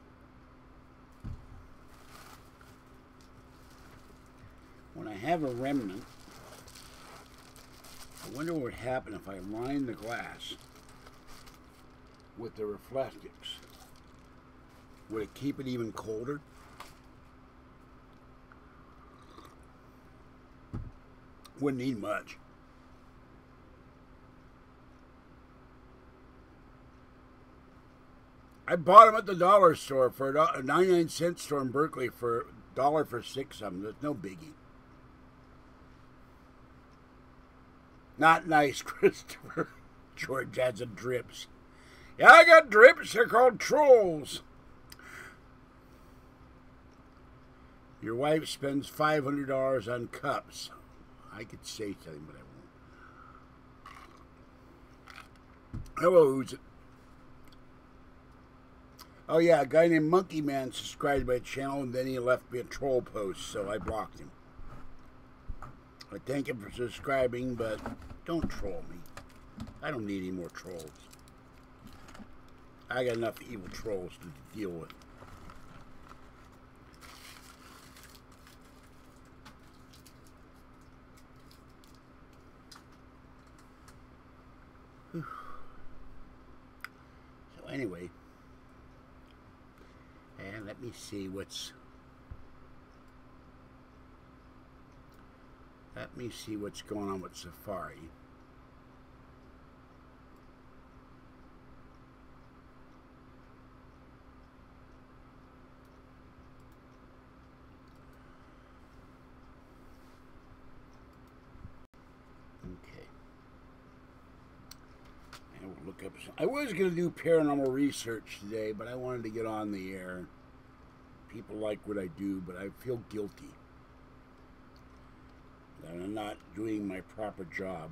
When I have a remnant, I wonder what would happen if I line the glass with the reflectix. Would it keep it even colder? Wouldn't need much. I bought them at the dollar store for a 99-cent store in Berkeley for $1 for 6 of them. There's no biggie. Not nice, Christopher. George has a drips. Yeah, I got drips. They're called trolls. Your wife spends $500 on cups. I could say something, but I won't. Hello, who's it? Oh yeah, a guy named Monkey Man subscribed to my channel, and then he left me a troll post, so I blocked him. I thank him for subscribing, but don't troll me. I don't need any more trolls. I got enough evil trolls to deal with. So anyway, and let me see what's going on with Safari. Okay. And we'll look up some. I was going to do paranormal research today, but I wanted to get on the air. People like what I do, but I feel guilty that I'm not doing my proper job.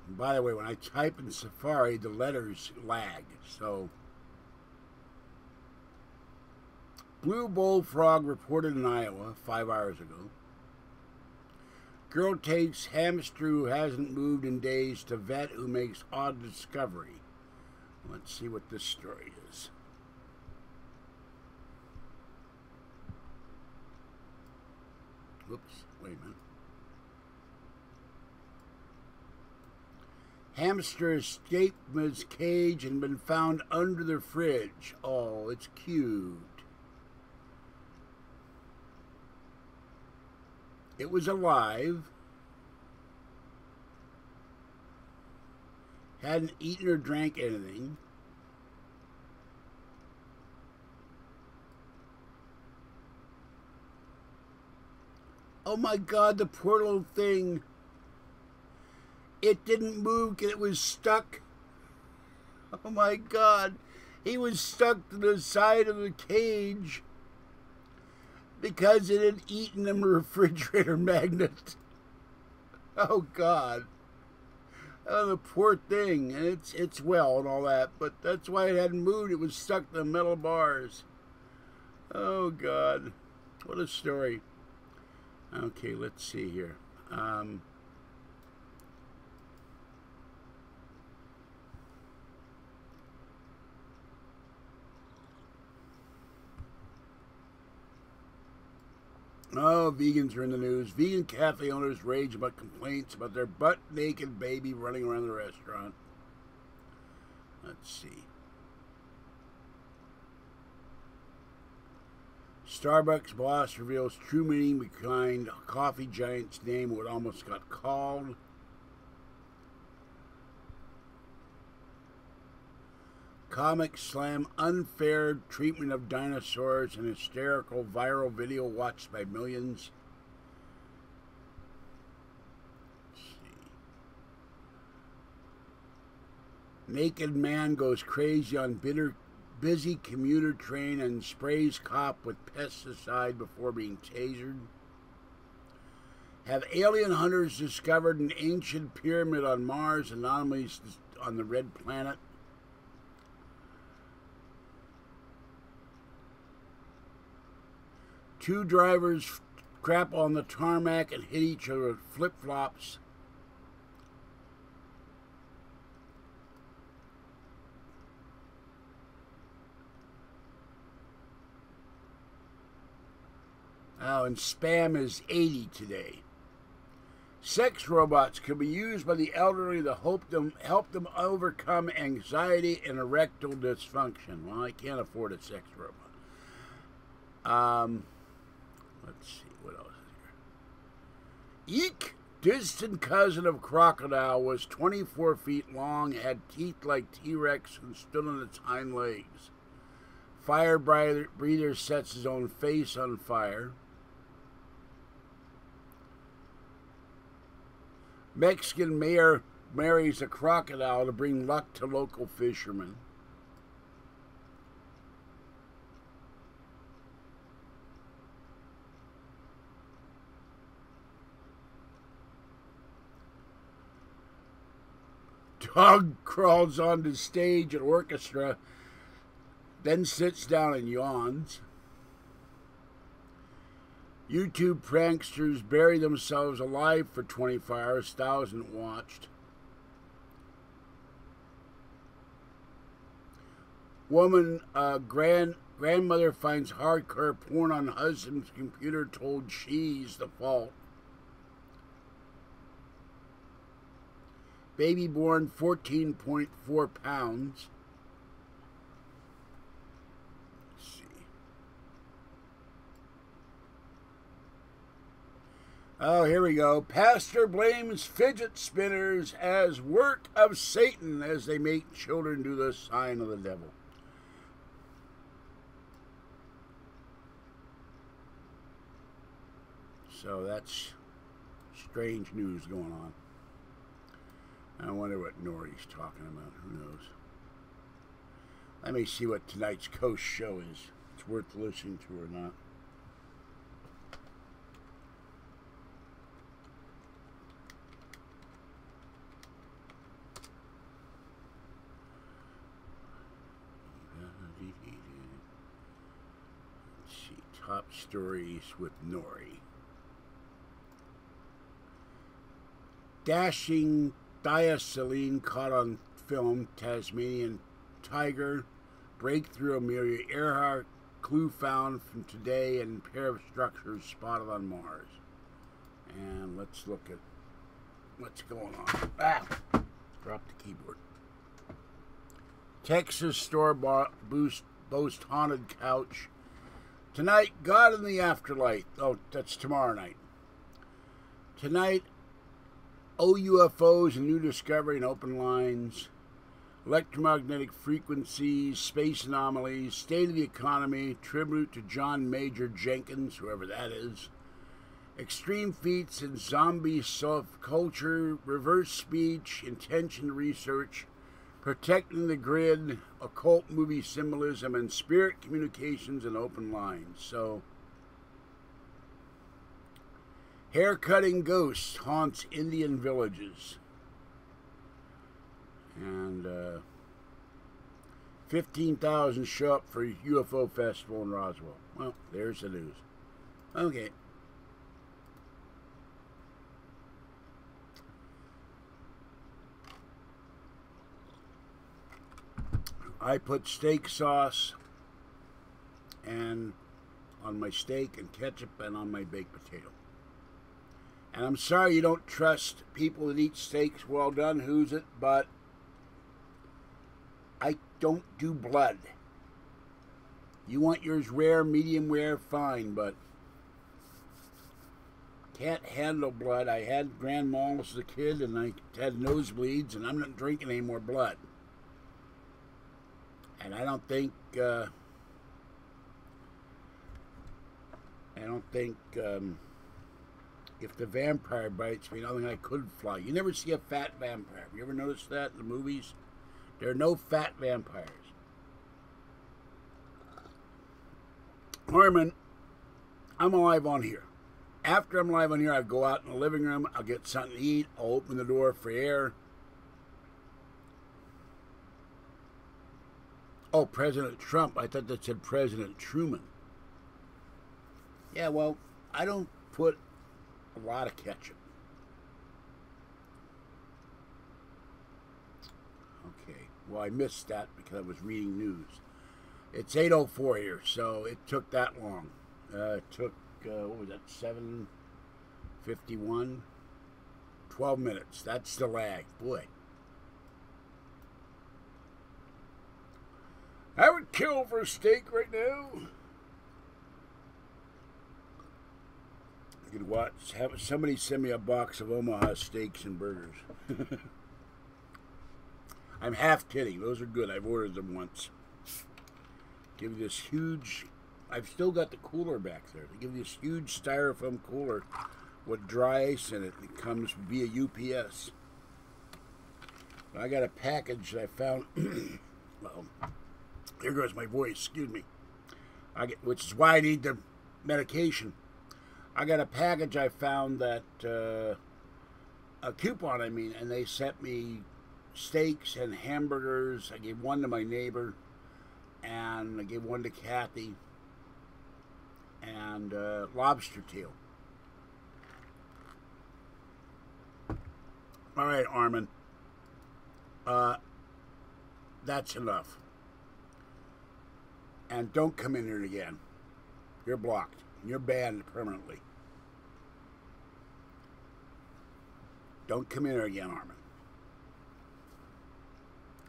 And by the way, when I type in Safari, the letters lag, so. Blue bullfrog reported in Iowa 5 hours ago. Girl takes hamster who hasn't moved in days to vet who makes odd discovery. Let's see what this story is. Oops, wait a minute. Hamster escaped from its cage and been found under the fridge. Oh, it's cute. It was alive, hadn't eaten or drank anything. Oh my God, the poor little thing. It didn't move because it was stuck. Oh my God. He was stuck to the side of the cage because it had eaten a refrigerator magnet. Oh God. Oh, the poor thing. And it's well and all that, but that's why it hadn't moved. It was stuck to the metal bars. Oh God. What a story. Okay, let's see here. Oh, vegans are in the news. Vegan cafe owners rage about complaints about their butt-naked baby running around the restaurant. Let's see. Starbucks boss reveals true meaning behind coffee giant's name, what almost got called. Comics slam unfair treatment of dinosaurs in hysterical viral video watched by millions. Let's see. Naked man goes crazy on busy commuter train and sprays cop with pesticide before being tasered. Have alien hunters discovered an ancient pyramid on Mars, anomalies on the red planet? Two drivers crap on the tarmac and hit each other with flip-flops. Oh, and spam is 80 today. Sex robots could be used by the elderly to help them overcome anxiety and erectile dysfunction. Well, I can't afford a sex robot. Let's see, what else is here? Eek! Distant cousin of crocodile was 24 feet long, had teeth like T-Rex, and stood on its hind legs. Fire breather sets his own face on fire. Mexican mayor marries a crocodile to bring luck to local fishermen. Dog crawls onto stage at orchestra, then sits down and yawns. YouTube pranksters bury themselves alive for 24 hours, 1,000 watched. Woman, grandmother finds hardcore porn on husband's computer, told she's the fault. Baby born 14.4 pounds. Let's see. Oh, here we go. Pastor blames fidget spinners as work of Satan as they make children do the sign of the devil. So that's strange news going on. I wonder what Nori's talking about. Who knows? Let me see what tonight's Coast show is. It's worth listening to or not. Let's see. Top stories with Nori. Dashing Diaceline caught on film, Tasmanian tiger, breakthrough Amelia Earhart, clue found from today, and pair of structures spotted on Mars. And let's look at what's going on. Ah! Dropped the keyboard. Texas store boast haunted couch. Tonight, God in the Afterlife. Oh, that's tomorrow night. Tonight, OUFOs, a new discovery in open lines, electromagnetic frequencies, space anomalies, state of the economy, tribute to John Major Jenkins, whoever that is, extreme feats in zombie self-culture, reverse speech, intention research, protecting the grid, occult movie symbolism, and spirit communications in open lines. So, hair-cutting ghosts haunts Indian villages. And 15,000 show up for UFO festival in Roswell. Well, there's the news. Okay. I put steak sauce and on my steak and ketchup and on my baked potato. And I'm sorry you don't trust people that eat steaks well done, who's it, but I don't do blood. You want yours rare, medium rare, fine, but can't handle blood. I had grand mal as a kid and I had nosebleeds, and I'm not drinking any more blood. And I don't think if the vampire bites me, I don't think I could fly. You never see a fat vampire. Have you ever noticed that in the movies? There are no fat vampires. Norman, I'm alive on here. After I'm live on here, I'll go out in the living room. I'll get something to eat. I'll open the door for air. Oh, President Trump. I thought that said President Truman. Yeah, well, I don't put a lot of ketchup. Okay. Well, I missed that because I was reading news. It's 8:04 here, so it took that long. It took, what was that, 7:51? 12 minutes. That's the lag. Boy. I would kill for a steak right now. I could watch, have somebody send me a box of Omaha steaks and burgers. I'm half kidding. Those are good. I've ordered them once. Give you this huge, I've still got the cooler back there. They give you this huge styrofoam cooler with dry ice in it. It comes via UPS. I got a package that I found, well, here goes my voice, excuse me. Which is why I need the medication. I got a package I found that, a coupon, and they sent me steaks and hamburgers. I gave one to my neighbor, and I gave one to Kathy, and lobster tail. All right, Armin. That's enough. And don't come in here again. You're blocked. You're banned permanently. Don't come in here again, Armin.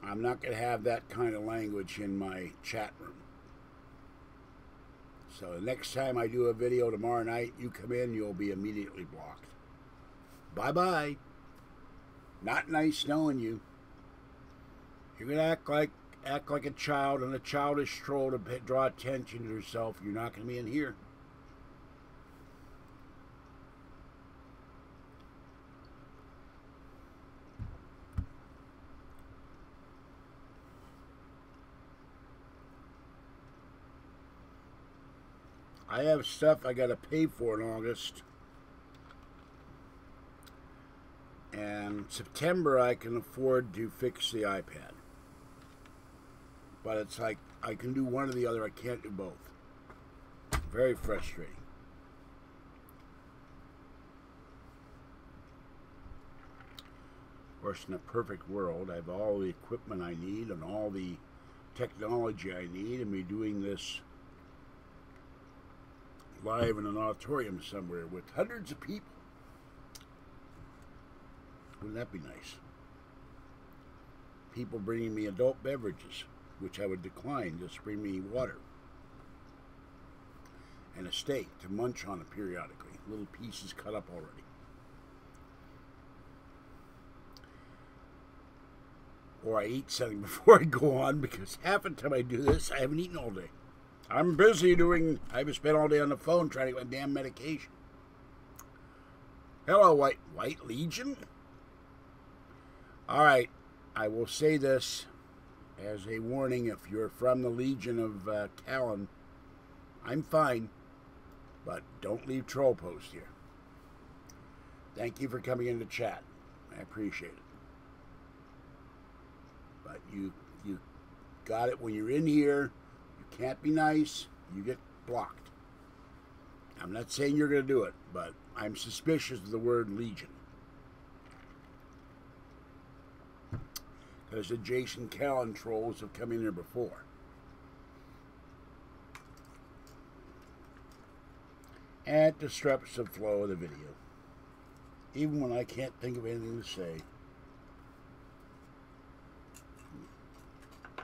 I'm not going to have that kind of language in my chat room. So the next time I do a video tomorrow night, you come in, you'll be immediately blocked. Bye-bye. Not nice knowing you. You're going to act like a child and a childish troll to draw attention to yourself. You're not going to be in here. I have stuff I got to pay for in August. And September I can afford to fix the iPad. But it's like I can do one or the other. I can't do both. Very frustrating. Of course, in a perfect world, I have all the equipment I need and all the technology I need, and be doing this live in an auditorium somewhere with hundreds of people. Wouldn't that be nice? People bringing me adult beverages, which I would decline. Just bring me water and a steak to munch on it periodically. Little pieces cut up already. Or I eat something before I go on, because half the time I do this, I haven't eaten all day. I'm busy doing, I've spent all day on the phone trying to get my damn medication. Hello, White Legion. All right, I will say this as a warning. If you're from the Legion of Callan, I'm fine, but don't leave troll post here. Thank you for coming into chat. I appreciate it. But you got it when you're in here. You can't be nice. You get blocked. I'm not saying you're going to do it, but I'm suspicious of the word Legion. because the Jason Callan trolls have come in here before. And it disrupts the flow of the video, even when I can't think of anything to say. I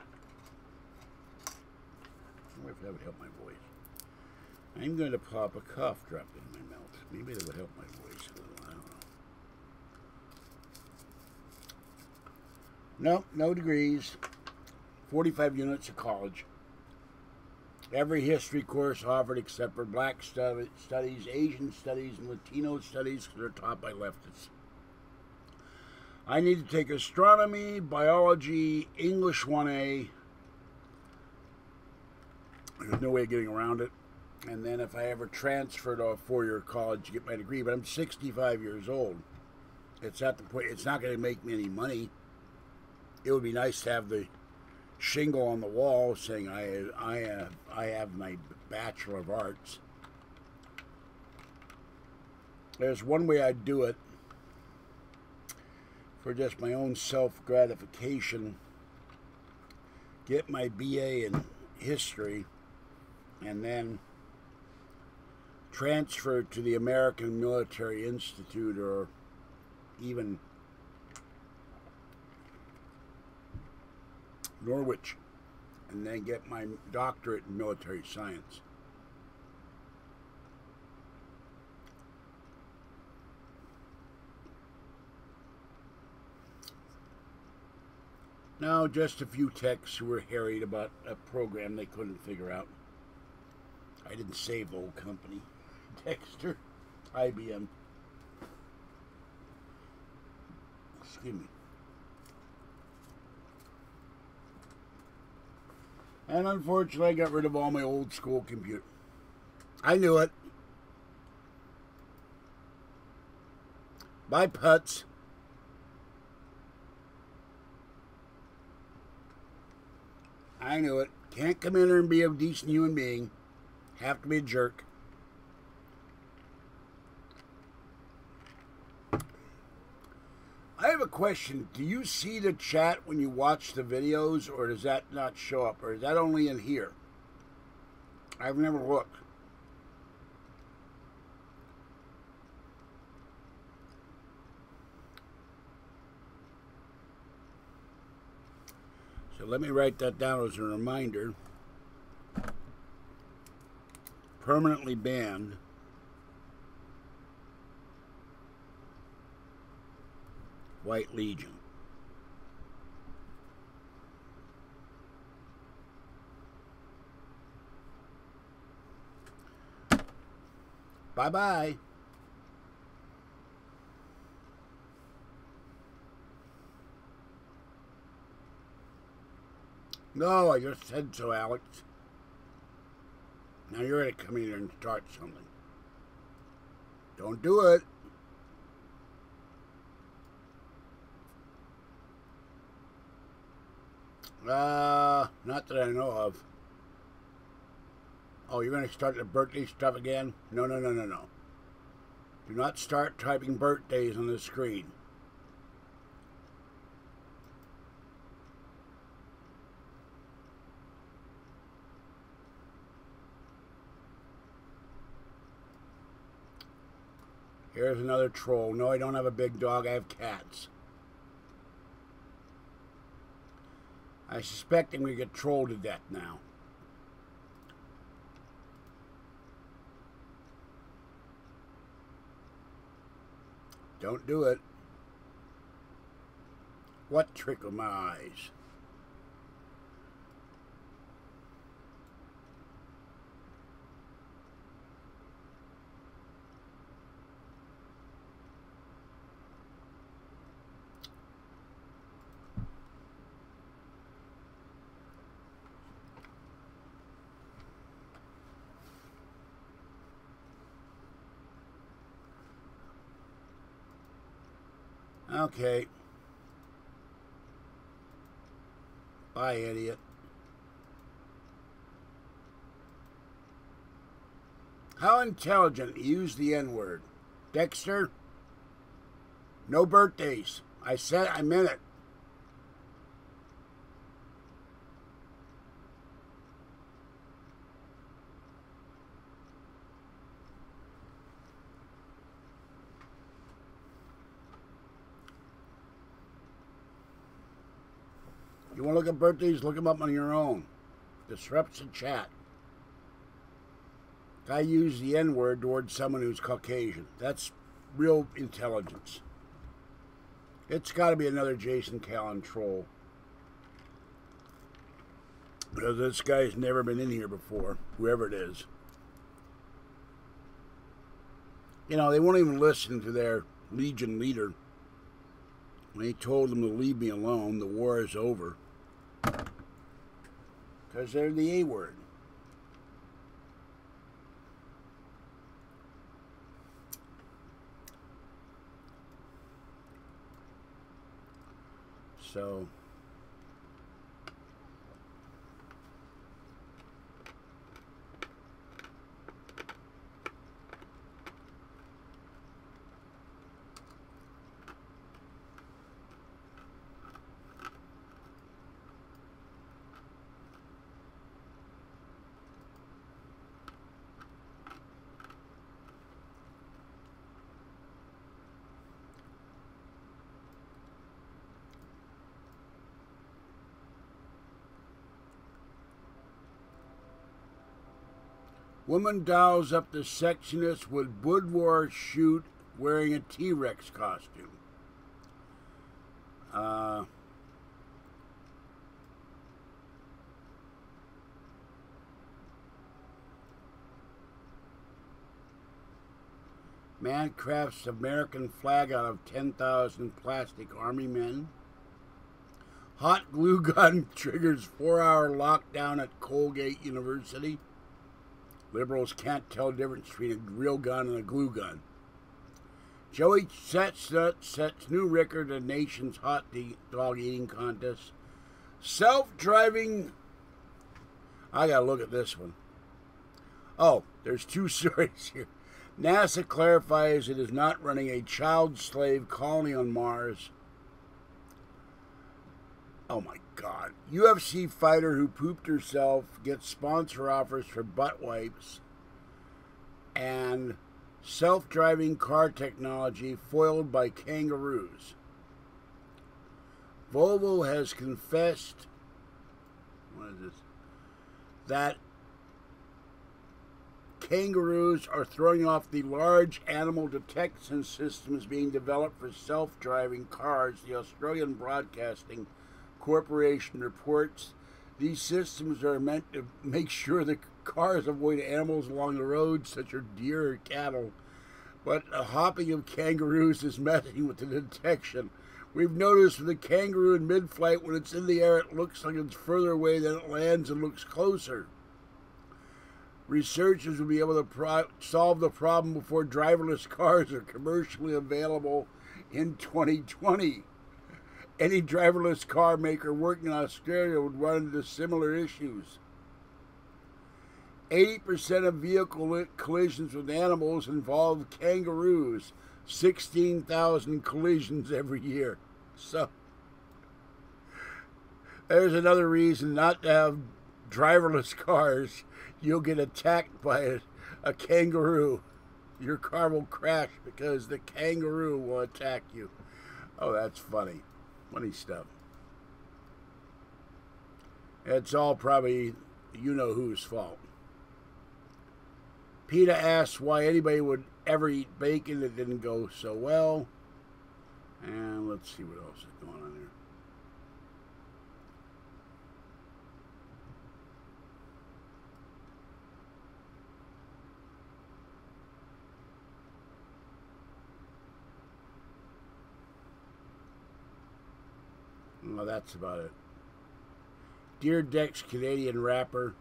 wonder if that would help my voice. I'm going to pop a cough drop in my mouth. Maybe that would help my voice a little. I don't know. Nope, no degrees. 45 units of college. Every history course offered except for black studies, Asian studies, and Latino studies, because they're taught by leftists. I need to take astronomy, biology, English 1A. There's no way of getting around it. And then if I ever transfer to a four-year college to get my degree, but I'm 65 years old. It's at the point, it's not going to make me any money. It would be nice to have the shingle on the wall saying I have my Bachelor of Arts. There's one way I'd do it for just my own self-gratification. Get my BA in history and then transfer to the American Military Institute or even Norwich, and then get my doctorate in military science. Now, just a few techs who were harried about a program they couldn't figure out. I didn't save the whole company. Dexter, IBM. Excuse me. And unfortunately, I got rid of all my old school computer. I knew it. Bye, putz. I knew it. Can't come in here and be a decent human being. Have to be a jerk. I have a question. Do you see the chat when you watch the videos, or does that not show up? Or is that only in here? I've never looked. So let me write that down as a reminder. Permanently banned. White Legion. Bye-bye. No, I just said so, Alex. Now you're going to come in here and start something. Don't do it. Not that I know of. Oh, you're going to start the birthday stuff again? No. Do not start typing birthdays on the screen. Here's another troll. No, I don't have a big dog. I have cats. I suspect I'm going to get trolled to death now. Don't do it. What trick of my eyes? Okay. Bye, idiot. How intelligent. Use the N-word. Dexter, no birthdays. I said I meant it. You want to look at birthdays? Look them up on your own. Disrupts the chat. I use the N-word towards someone who's Caucasian. That's real intelligence. It's got to be another Jason Callan troll. Because this guy's never been in here before, whoever it is. You know, they won't even listen to their Legion leader. When he told them to leave me alone, the war is over. Because they're the A-word. So... Woman dials up the sexiness with boudoir shoot wearing a T-Rex costume. Man crafts American flag out of 10,000 plastic army men. Hot glue gun triggers 4-hour lockdown at Colgate University. Liberals can't tell the difference between a real gun and a glue gun. Joey Chestnut sets new record in the nation's hot dog eating contest. Self-driving... I gotta look at this one. Oh, there's two stories here. NASA clarifies it is not running a child slave colony on Mars. Oh my God. UFC fighter who pooped herself gets sponsor offers for butt wipes. And self-driving car technology foiled by kangaroos. Volvo has confessed, what is this, that kangaroos are throwing off the large animal detection systems being developed for self-driving cars. The Australian Broadcasting Corporation reports these systems are meant to make sure the cars avoid animals along the road, such as deer or cattle. But the hopping of kangaroos is messing with the detection. We've noticed with the kangaroo in mid-flight, when it's in the air, it looks like it's further away than it lands and looks closer. Researchers will be able to solve the problem before driverless cars are commercially available in 2020. Any driverless car maker working in Australia would run into similar issues. 80% of vehicle collisions with animals involve kangaroos. 16,000 collisions every year. So, there's another reason not to have driverless cars. You'll get attacked by a kangaroo. Your car will crash because the kangaroo will attack you. Oh, that's funny. Funny stuff. It's all probably you-know-whose fault. PETA asks why anybody would ever eat bacon. It didn't go so well. And let's see what else is going on here. Well, that's about it. Dear Dex, Canadian rapper.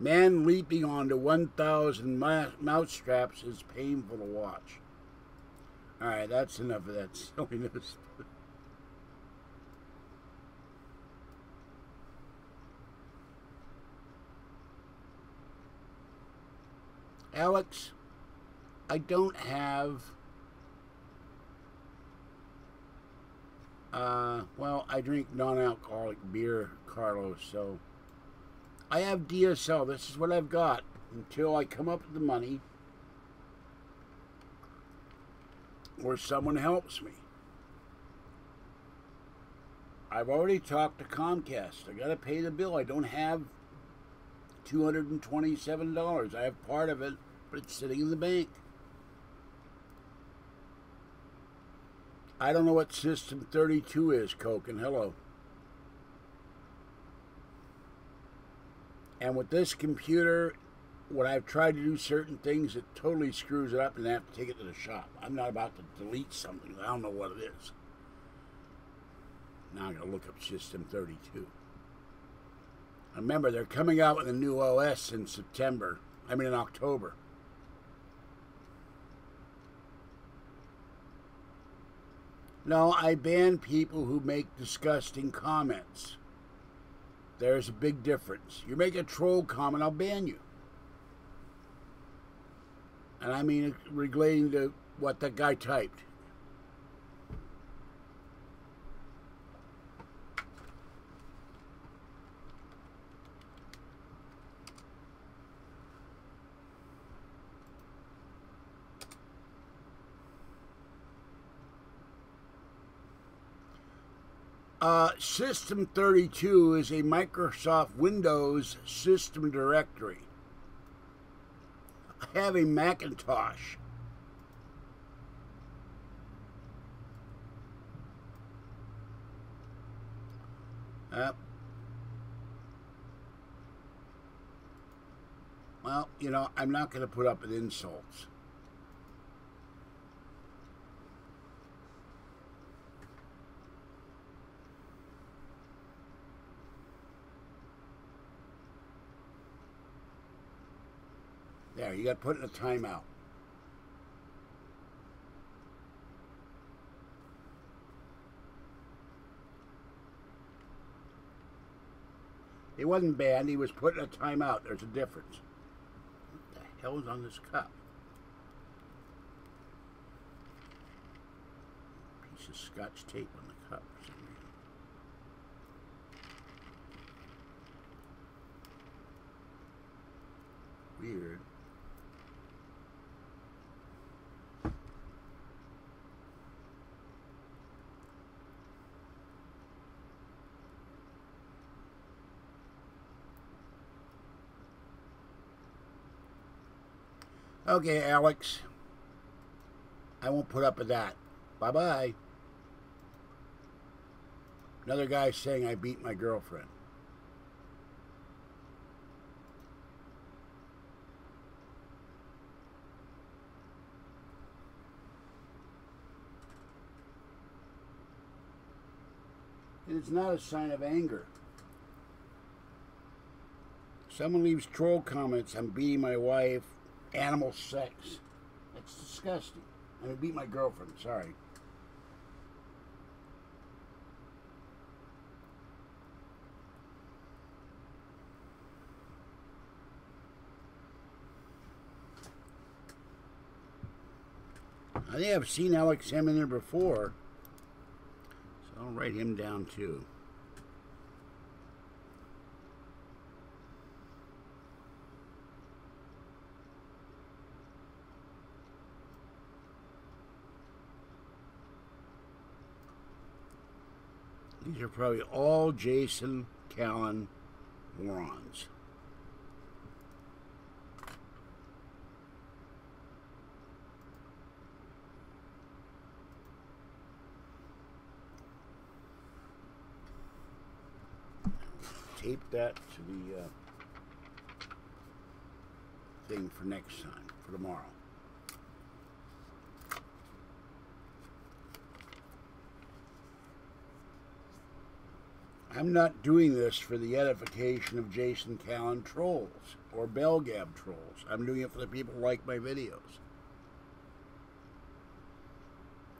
Man leaping onto 1,000 mouse straps is painful to watch. Alright, that's enough of that silliness. Alex, I don't have... well, I drink non-alcoholic beer, Carlos, so... I have DSL. This is what I've got until I come up with the money. or someone helps me. I've already talked to Comcast. I got to pay the bill. I don't have $227. I have part of it, but it's sitting in the bank. I don't know what System 32 is, Coke, and hello. And with this computer, when I've tried to do certain things, it totally screws it up and I have to take it to the shop. I'm not about to delete something. I don't know what it is. Now I'm going to look up System 32. Remember, they're coming out with a new OS in in October. No, I ban people who make disgusting comments. There's a big difference. You make a troll comment, I'll ban you. And I mean relating to what that guy typed. System 32 is a Microsoft Windows system directory. I have a Macintosh. Well, you know, I'm not going to put up with insults. There, you got put in a timeout. He wasn't banned, he was put in a timeout. There's a difference. What the hell is on this cup? Piece of Scotch tape on the cup for some reason. Weird. Okay, Alex. I won't put up with that. Bye-bye. Another guy saying I beat my girlfriend. And it's not a sign of anger. Someone leaves troll comments, I'm beating my wife, animal sex. That's disgusting. I beat my girlfriend, sorry. I think I've seen Alex M in there before, so I'll write him down too. These are probably all Jason Callan morons. Tape that to the thing for next time, for tomorrow. I'm not doing this for the edification of Jason Callan trolls or Belgab trolls. I'm doing it for the people who like my videos.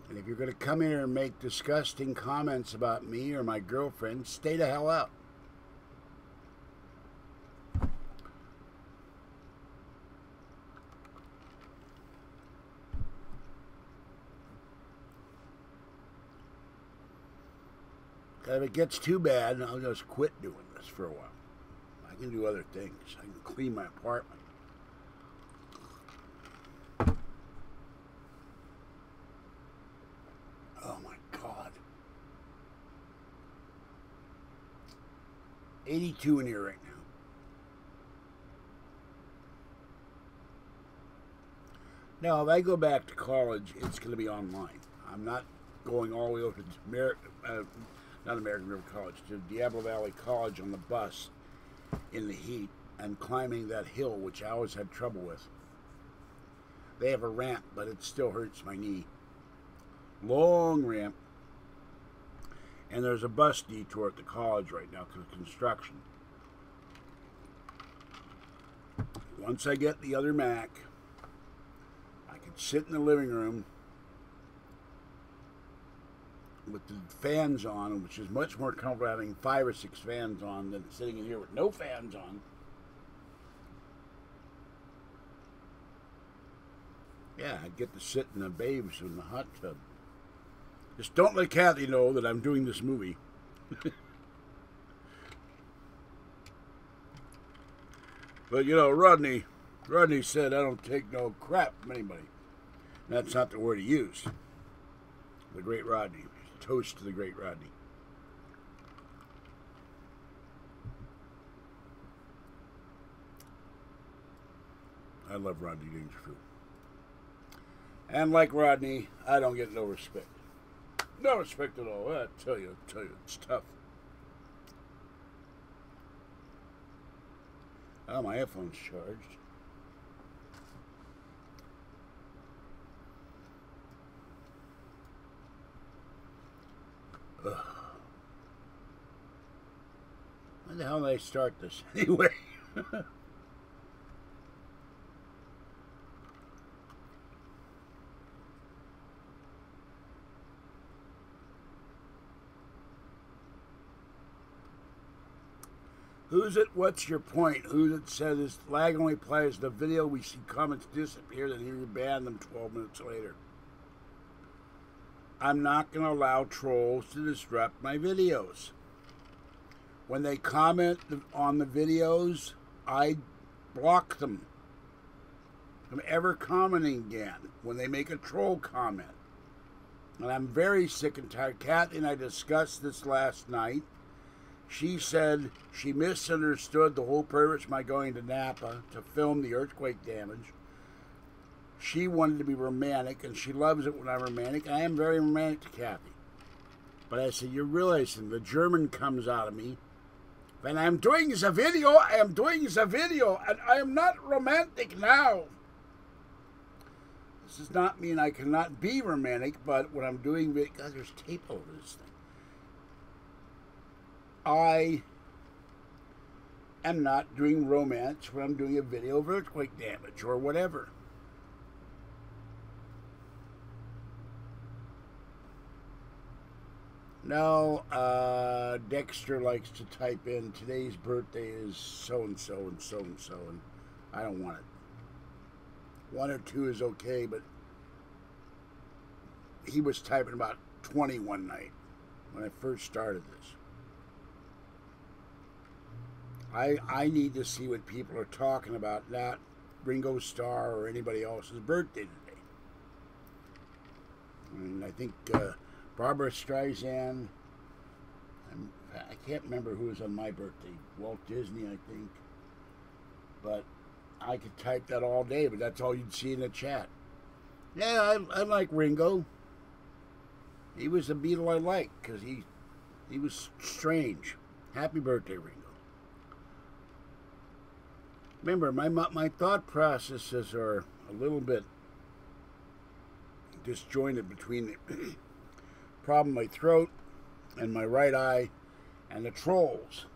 And if you're going to come here and make disgusting comments about me or my girlfriend, stay the hell out. If it gets too bad, I'll just quit doing this for a while. I can do other things. I can clean my apartment. 82 in here right now. Now, if I go back to college, it's going to be online. I'm not going all the way over to not American River College, to Diablo Valley College on the bus in the heat and climbing that hill, which I always had trouble with. They have a ramp, but it still hurts my knee. Long ramp. And there's a bus detour at the college right now because of construction. Once I get the other Mac, I could sit in the living room with the fans on, which is much more comfortable having 5 or 6 fans on than sitting in here with no fans on. Yeah, I'd get to sit in the babes in the hot tub. Just don't let Kathy know that I'm doing this movie. But, you know, Rodney said I don't take no crap from anybody. That's not the word he used. The great Rodney. Toast to the great Rodney. I love Rodney Dangerfield. And like Rodney, I don't get no respect. No respect at all. I tell you, it's tough. Oh, my headphone's charged. Ugh. When the hell did I start this anyway? Who's it? What's your point? Who's it said this lag only applies to the video? We see comments disappear, then you ban them 12 minutes later. I'm not going to allow trolls to disrupt my videos. When they comment on the videos, I block them from ever commenting again when they make a troll comment. And I'm very sick and tired. Kathy and I discussed this last night. She said she misunderstood the whole purpose of my going to Napa to film the earthquake damage. She wanted to be romantic, and she loves it when I'm romantic. I am very romantic to Kathy. But I said, you're realizing the German comes out of me. When I'm doing the video, I am doing the video, and I am not romantic now. This does not mean I cannot be romantic, but when I'm doing video, God, there's tape over this thing. I am not doing romance when I'm doing a video of earthquake damage or whatever. No, Dexter likes to type in, today's birthday is so-and-so and so-and-so, and I don't want it. 1 or 2 is okay, but he was typing about 20 one night when I first started this. I need to see what people are talking about, not Ringo Starr or anybody else's birthday today. And I think Barbara Streisand, I can't remember who was on my birthday, Walt Disney, I think. But I could type that all day, but that's all you'd see in the chat. Yeah, I like Ringo. He was a Beatle I liked because he was strange. Happy birthday, Ringo. Remember, my thought processes are a little bit disjointed between the problem in my throat and my right eye and the trolls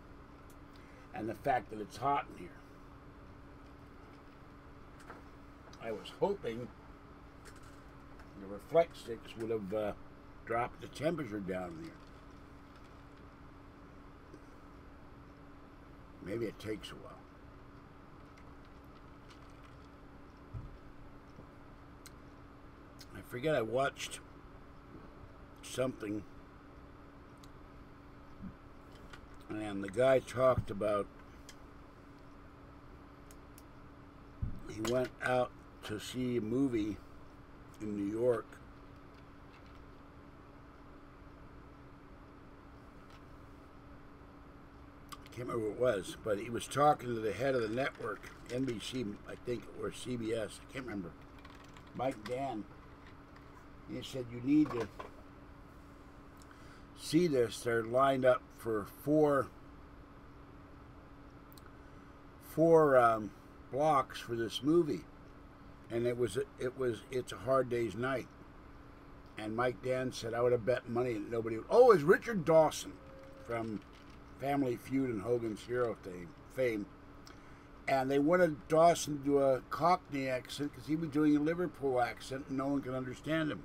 and the fact that it's hot in here. I was hoping the reflect sticks would have dropped the temperature down here. Maybe it takes a while. I forget, I watched something and the guy talked about he went out to see a movie in New York can't remember who it was, but he was talking to the head of the network, NBC, I think, or CBS. I can't remember. Mike Dan. He said, you need to see this. They're lined up for four blocks for this movie, and It's a Hard Day's Night. And Mike Dan said, I would have bet money that nobody would. Oh, it's Richard Dawson from Family Feud and Hogan's Hero fame. And they wanted Dawson to do a Cockney accent because he was doing a Liverpool accent and no one could understand him.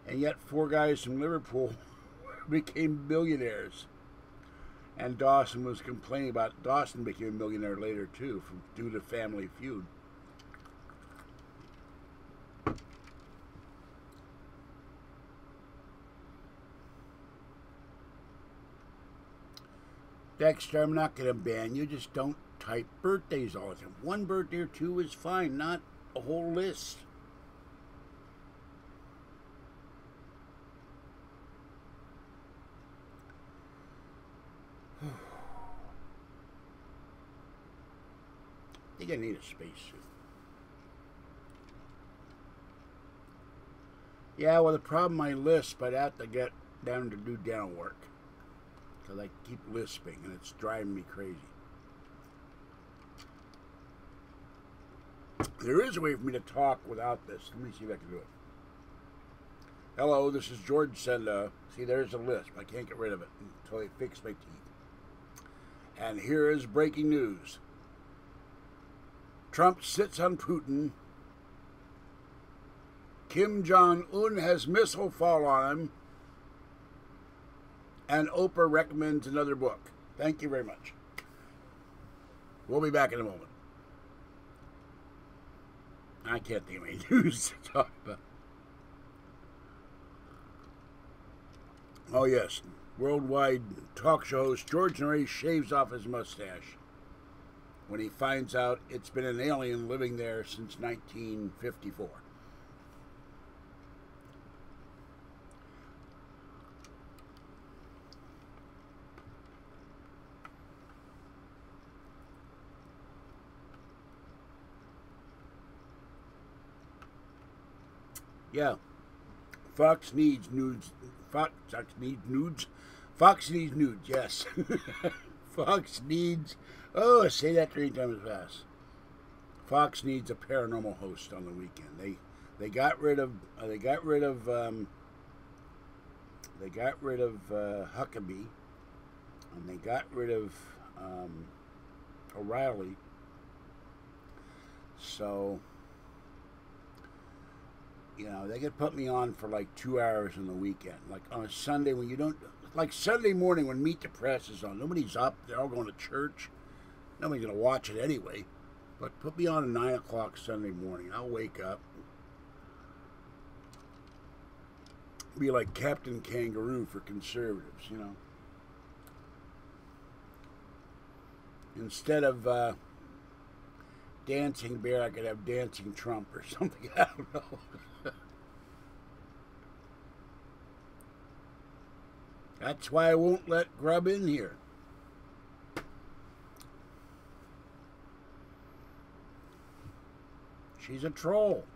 And yet 4 guys from Liverpool became billionaires. And Dawson was complaining about Dawson became a millionaire later too due to Family Feud. Dexter, I'm not going to ban you. Just don't type birthdays all the time. 1 birthday or 2 is fine, not a whole list. I think I need a spacesuit. Yeah, well, the problem I lisp, I'd have to get down to do dental work. Because I keep lisping, and it's driving me crazy. There is a way for me to talk without this. Let me see if I can do it. Hello, this is George Senda. See, there's a lisp. I can't get rid of it until I fix my teeth. And here is breaking news. Trump sits on Putin. Kim Jong-un has missile fall on him. And Oprah recommends another book. Thank you very much. We'll be back in a moment. I can't think of any news to talk about. Oh, yes. Worldwide talk show host George Norrie shaves off his mustache when he finds out it's been an alien living there since 1954. Yeah. Fox needs nudes. Fox needs nudes. Fox needs nudes, yes. Fox needs... Oh, say that 3 times fast. Fox needs a paranormal host on the weekend. They got rid of Huckabee, and they got rid of O'Reilly. So, you know, they could put me on for like 2 hours on the weekend. Like on a Sunday when you don't... Like Sunday morning when Meet the Press is on. Nobody's up. They're all going to church. Nobody's going to watch it anyway. But put me on at 9 o'clock Sunday morning. I'll wake up. Be like Captain Kangaroo for conservatives, you know. Instead of Dancing Bear, I could have Dancing Trump or something. I don't know. That's why I won't let Grub in here. She's a troll.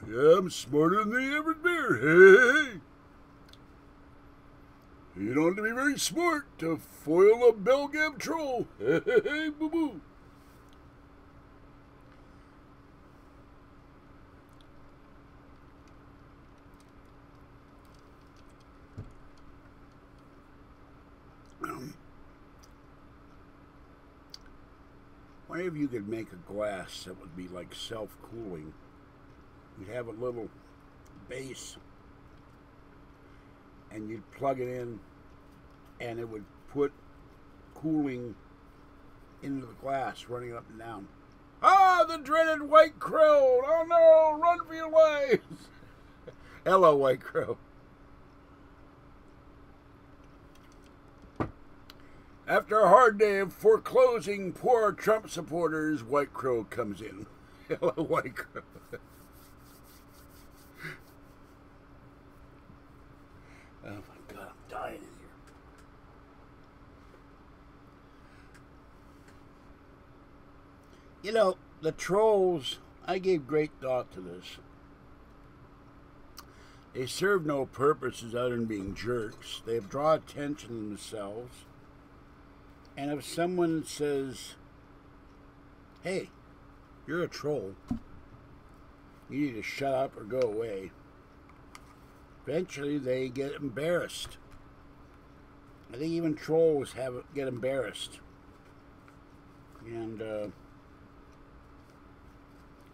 Yeah, I'm smarter than the average bear. Hey! You don't have to be very smart to foil a Belgab troll. Hey, boo-boo. Wonder if you could make a glass that would be like self-cooling. You'd have a little base and you'd plug it in and it would put cooling into the glass running up and down. Ah, the dreaded white crow! Oh no, run for your lives! Hello, white crow. After a hard day of foreclosing poor Trump supporters, White Crow comes in. Hello, White Crow. Oh my God, I'm dying in here. You know, the trolls, I gave great thought to this. They serve no purposes other than being jerks. They draw attention to themselves. And if someone says, hey, you're a troll, you need to shut up or go away, eventually they get embarrassed. I think even trolls get embarrassed. And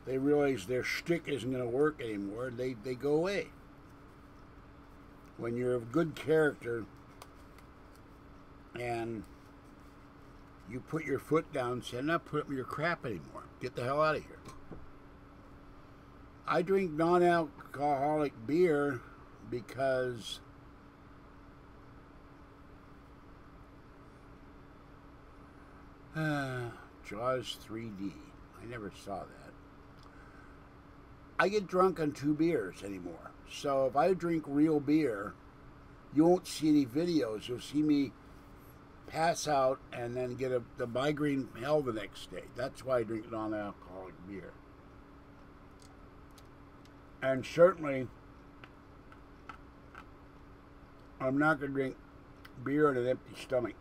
they realize their shtick isn't going to work anymore. They go away. When you're of good character and you put your foot down and say, I'm not putting up your crap anymore. Get the hell out of here. I drink non-alcoholic beer because Jaws 3D. I never saw that. I get drunk on 2 beers anymore. So if I drink real beer, you won't see any videos. You'll see me pass out and then get the migraine hell the next day. That's why I drink non-alcoholic beer. And certainly, I'm not going to drink beer on an empty stomach.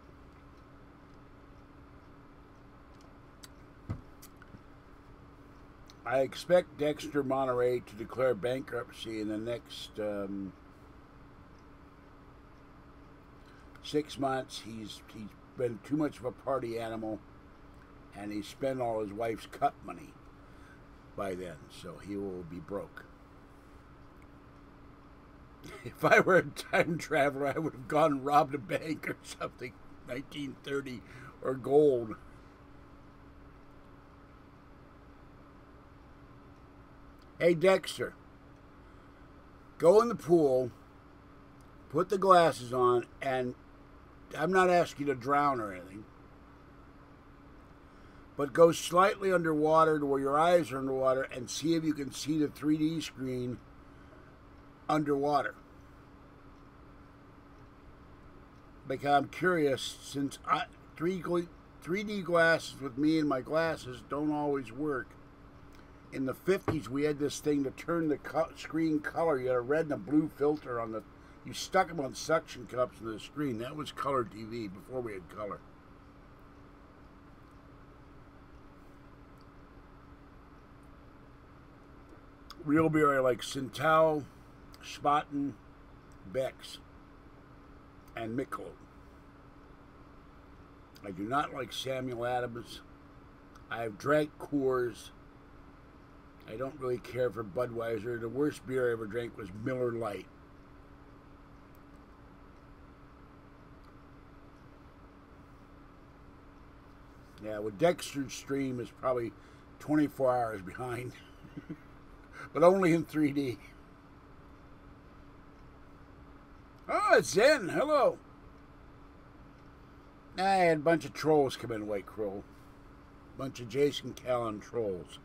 I expect Dexter Monterey to declare bankruptcy in the next 6 months. He's been too much of a party animal, and he's spent all his wife's cut money by then, so he will be broke. If I were a time traveler, I would have gone and robbed a bank or something, 1930, or gold. Hey, Dexter, go in the pool, put the glasses on, and I'm not asking you to drown or anything, but go slightly underwater to where your eyes are underwater and see if you can see the 3D screen underwater. Because I'm curious, since 3D glasses with me and my glasses don't always work. In the 50s, we had this thing to turn the screen color. You had a red and a blue filter on the... You stuck them on suction cups in the screen. That was color TV before we had color. Real beer, I like Central, Spaten, Beck's, and Michelob. I do not like Samuel Adams. I have drank Coors. I don't really care for Budweiser. The worst beer I ever drank was Miller Lite. Yeah, well, Dexter's stream is probably 24 hours behind. But only in 3D. Oh, it's Zen. Hello. I had a bunch of trolls come in, White Crow. Bunch of Jason Callan trolls.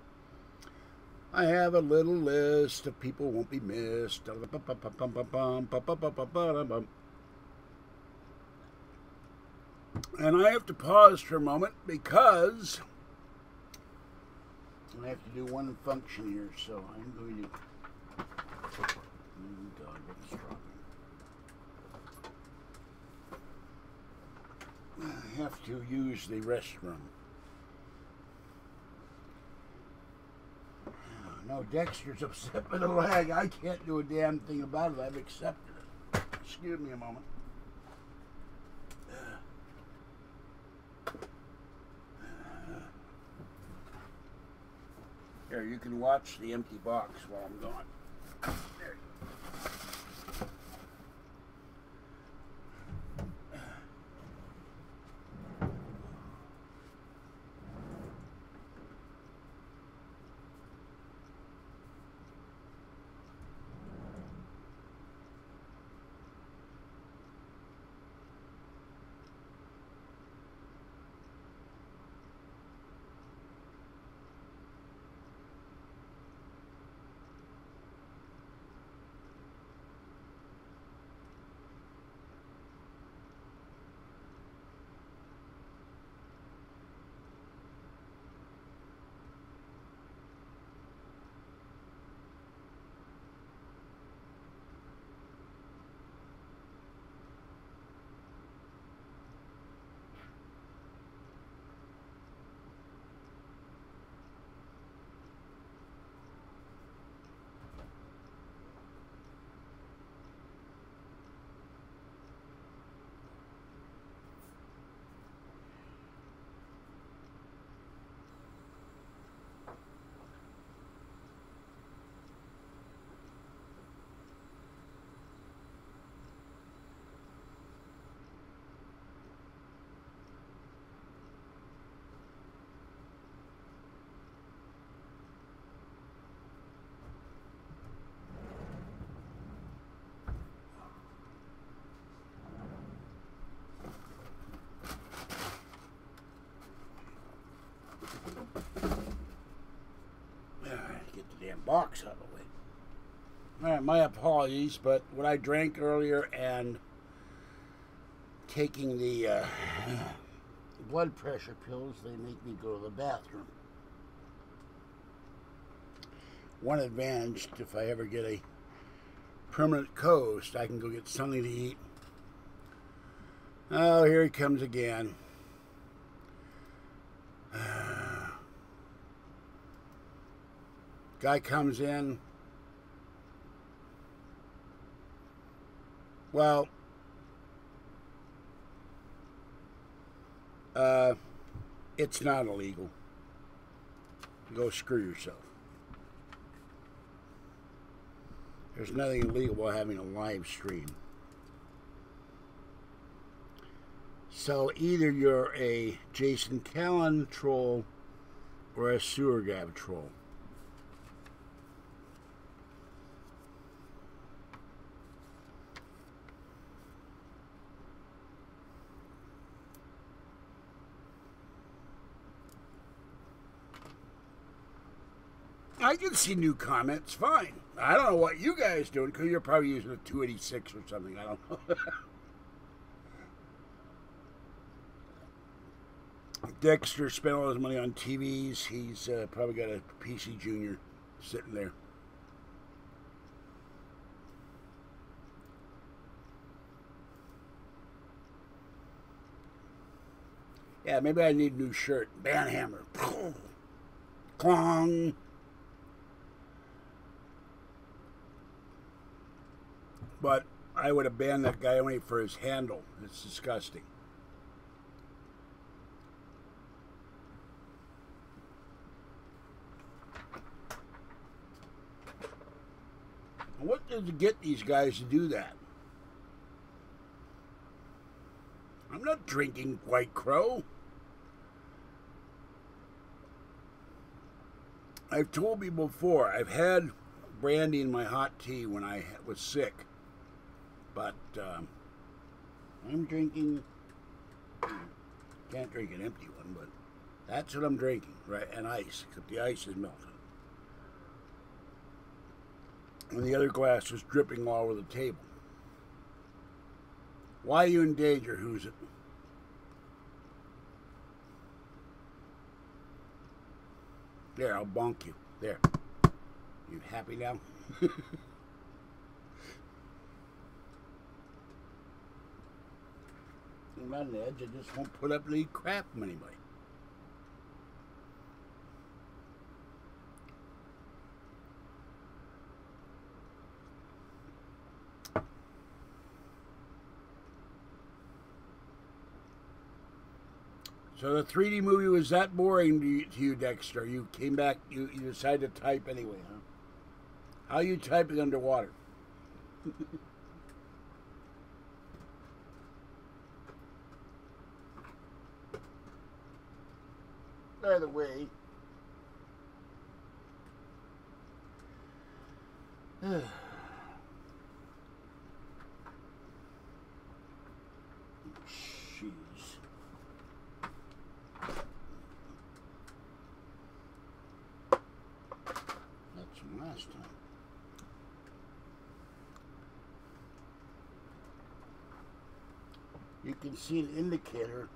I have a little list of people won't be missed. And I have to pause for a moment because I have to do one function here, so I'm going to... Oh God, what's dropping? I have to use the restroom. No, Dexter's upset with the lag. I can't do a damn thing about it. I've accepted it. Excuse me a moment. Here, you can watch the empty box while I'm gone. There. box out of the way. Alright, my apologies, but what I drank earlier and taking the blood pressure pills, they make me go to the bathroom. One advantage, if I ever get a permanent coast, I can go get something to eat. Oh, here he comes again. Guy comes in. Well, it's not illegal. Go screw yourself. There's nothing illegal about having a live stream. So either you're a Jason Callan troll or a sewer gab troll. I can see new comments, fine. I don't know what you guys doing, because you're probably using a 286 or something, I don't know. Dexter spent all his money on TVs. He's probably got a PC Junior sitting there. Yeah, maybe I need a new shirt. Banhammer. Clong. But I would have banned that guy only for his handle. It's disgusting. What does it get these guys to do that? I'm not drinking White Crow. I've told people before, I've had brandy in my hot tea when I was sick. But I'm drinking, can't drink an empty one, but that's what I'm drinking, right? And ice, except the ice is melting. And the other glass was dripping all over the table. Why are you in danger? Who's it? There, I'll bonk you. There. You happy now? I'm not an edge. I just won't put up any crap from anybody. So the 3D movie was that boring to you, Dexter? You came back, you decided to type anyway, huh? How are you typing underwater? By the way, last time. You can see an indicator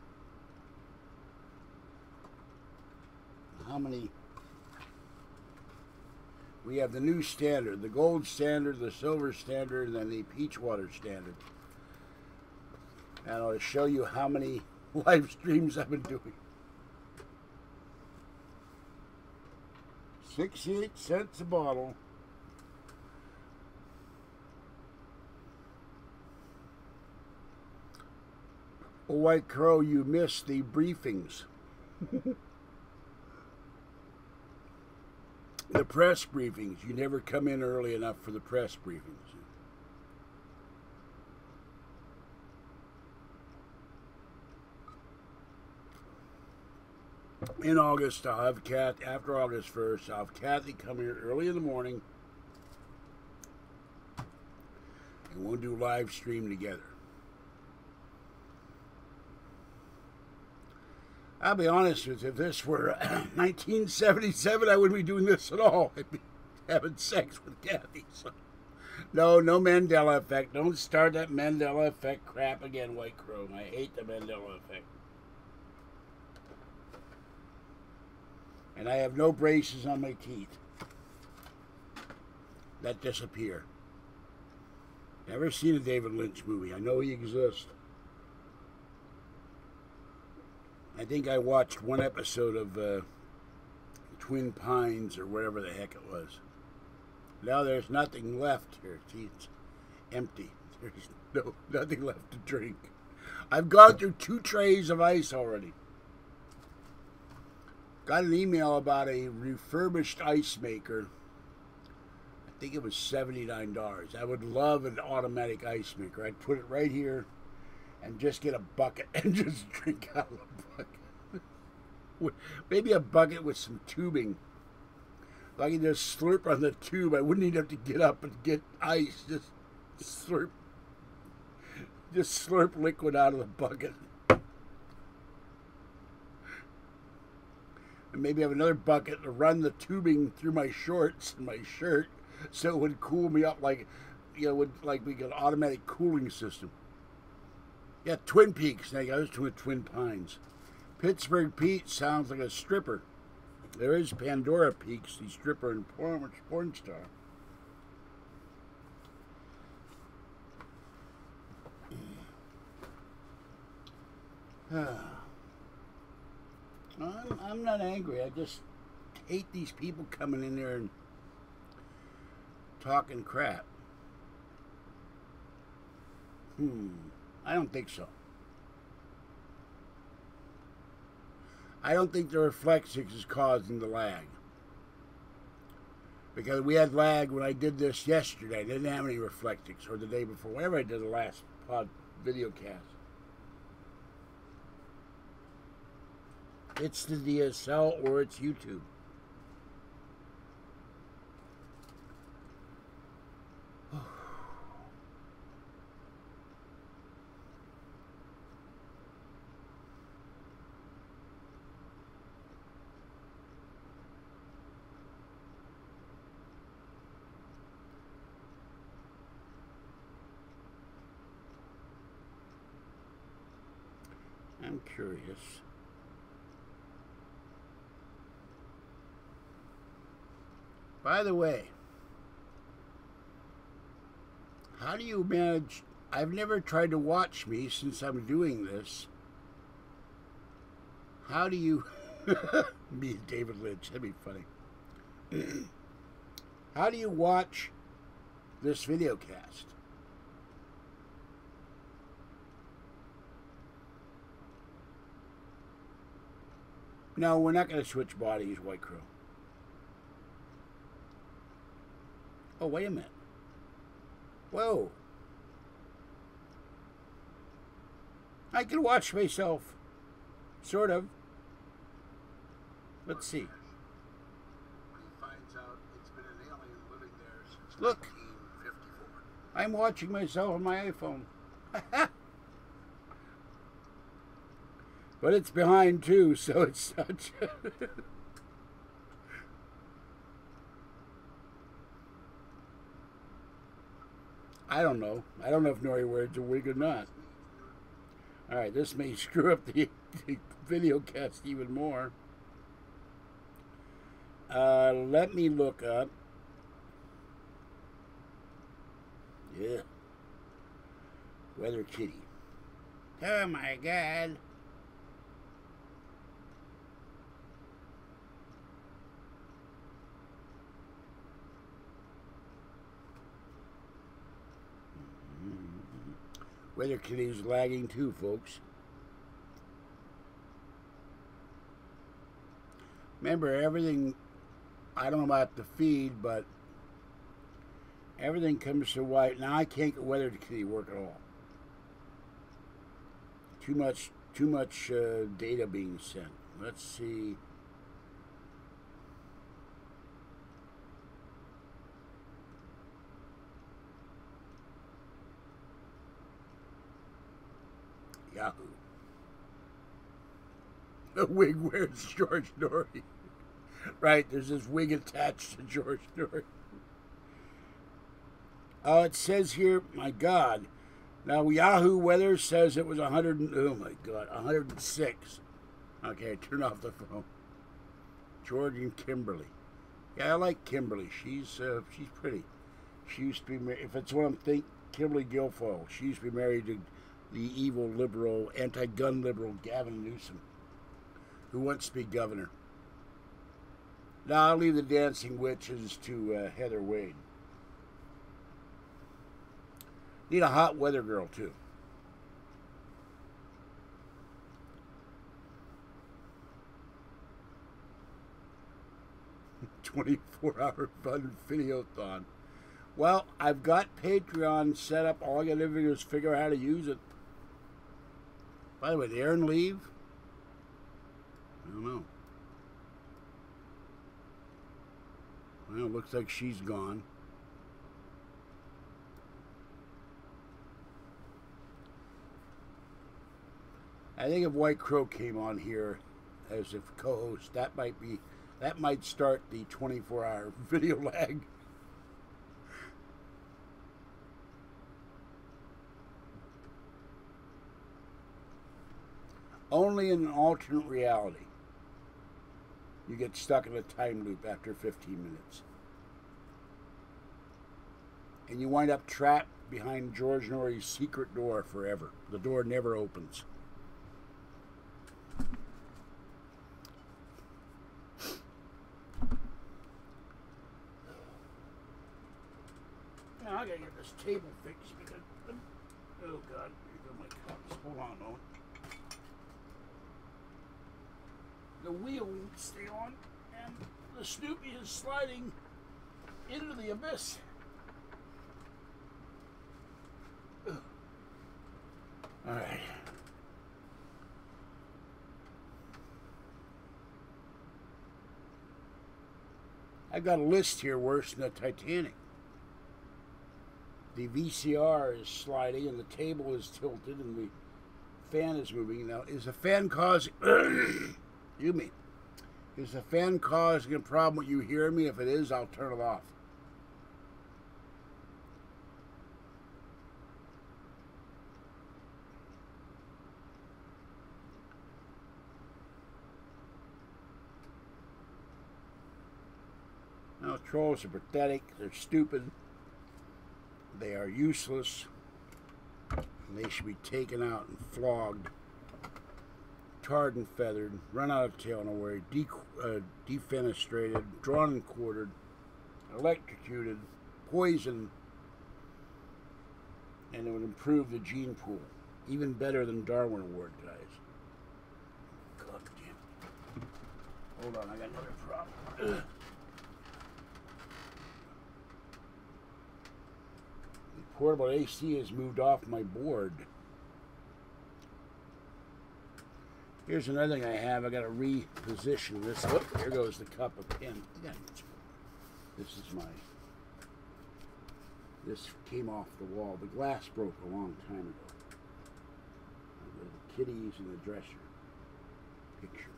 how many. We have the new standard, the gold standard, the silver standard, and then the peach water standard. And I'll show you how many live streams I've been doing. 68 cents a bottle. Oh, White Crow, you missed the briefings. The press briefings. You never come in early enough for the press briefings. In August, I'll have after August 1st, I'll have Kathy come here early in the morning, and we'll do live stream together. I'll be honest with you, if this were 1977, I wouldn't be doing this at all. having sex with Kathy. So. No Mandela effect. Don't start that Mandela effect crap again, White Crow. I hate the Mandela effect. And I have no braces on my teeth that disappear. Never seen a David Lynch movie. I know he exists. I think I watched one episode of Twin Pines or whatever the heck it was. Now there's nothing left here. See, it's empty. There's nothing left to drink. I've gone through 2 trays of ice already. Got an email about a refurbished ice maker. I think it was $79. I would love an automatic ice maker. I'd put it right here and just get a bucket and just drink out of a bucket. Maybe a bucket with some tubing. If I could just slurp on the tube, I wouldn't even have to get up and get ice. Just slurp liquid out of the bucket. And maybe have another bucket to run the tubing through my shorts and my shirt, so it would cool me up like, you know, like we got an automatic cooling system. Yeah, Twin Peaks. Now, I was doing Twin Pines. Pittsburgh Pete sounds like a stripper. There is Pandora Peaks, the stripper and porn star. I'm not angry. I just hate these people coming in there and talking crap. I don't think so. I don't think the reflexics is causing the lag. Because we had lag when I did this yesterday. I didn't have any reflexics, or the day before, whenever I did the last video cast. It's the DSL or it's YouTube. I'm curious. By the way, how do you manage? I've never tried to watch me since I'm doing this. How do you... Me and David Lynch, that'd be funny. How do you watch this video cast? No, we're not going to switch bodies, White Crow. Oh, wait a minute. Whoa. I can watch myself. Sort of. Let's see. When he finds out it's been an alien living there since Look. 1954. I'm watching myself on my iPhone. But it's behind too, so it's such. I don't know. I don't know if Nori wears a wig or not. Alright, this may screw up the video cast even more. Let me look up. Yeah. Weather Kitty. Oh my God. Weather Kitty's lagging too, folks. Remember, everything, I don't know about the feed, but everything comes to white. Now I can't get Weather Kitty to work at all. Too much data being sent. Let's see. Yahoo. The wig wears George Norrie. Right, there's this wig attached to George Norrie. It says here, my God. Now, Yahoo Weather says it was 100. Oh my God, 106. Okay, turn off the phone. George and Kimberly. Yeah, I like Kimberly. She's pretty. She used to be married. If it's what I'm thinking, Kimberly Guilfoyle. She used to be married to the evil liberal, anti-gun liberal Gavin Newsom, who wants to be governor. Now I'll leave the dancing witches to Heather Wade. Need a hot weather girl too. "24-hour fun videothon." Well, I've got Patreon set up. All I got to do is figure out how to use it. By the way, did Erin leave? I don't know. Well, it looks like she's gone. I think if White Crow came on here as a co-host, that might start the 24-hour video lag. Only in an alternate reality you get stuck in a time loop after 15 minutes. And you wind up trapped behind George Norrie's secret door forever. The door never opens. Now I gotta get this table fixed because, oh God, here go my cups. Hold on a moment. The wheel won't stay on, and the Snoopy is sliding into the abyss. Ugh. All right. I've got a list here worse than the Titanic. The VCR is sliding, and the table is tilted, and the fan is moving. Now, is the fan causing... You mean, is the fan causing a problem with you hearing me? If it is, I'll turn it off. Now, trolls are pathetic. They're stupid. They are useless. And they should be taken out and flogged, tarred and feathered, run out of tail nowhere, defenestrated, drawn and quartered, electrocuted, poisoned, and it would improve the gene pool. Even better than Darwin Award, guys. God damn. Hold on, I got another problem. Ugh. The portable AC has moved off my board. Here's another thing I have. I got to reposition this. Oh, here goes the cup of pen. This is my... This came off the wall. The glass broke a long time ago. The kitties in the dresser picture.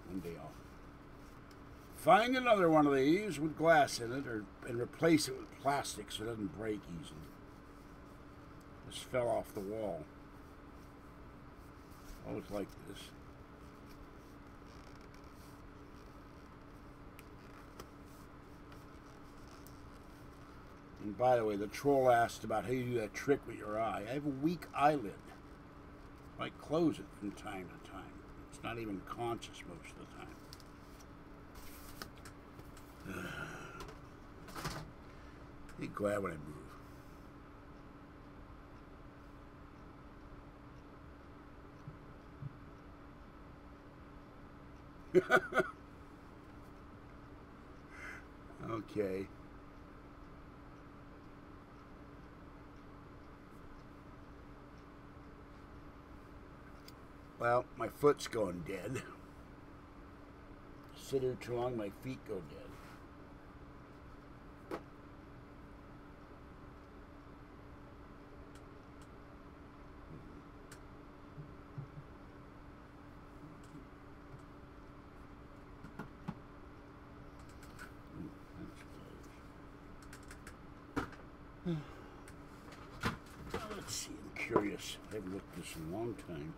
One day off. Find another one of these with glass in it, and replace it with plastic so it doesn't break easily. This fell off the wall. Always like this. And by the way, the troll asked about how you do that trick with your eye. I have a weak eyelid. I close it from time to time. It's not even conscious most of the time. Be glad when I move. Okay. Well, my foot's going dead. Sit here too long, my feet go dead. Let's see, I'm curious. I haven't looked at this in a long time.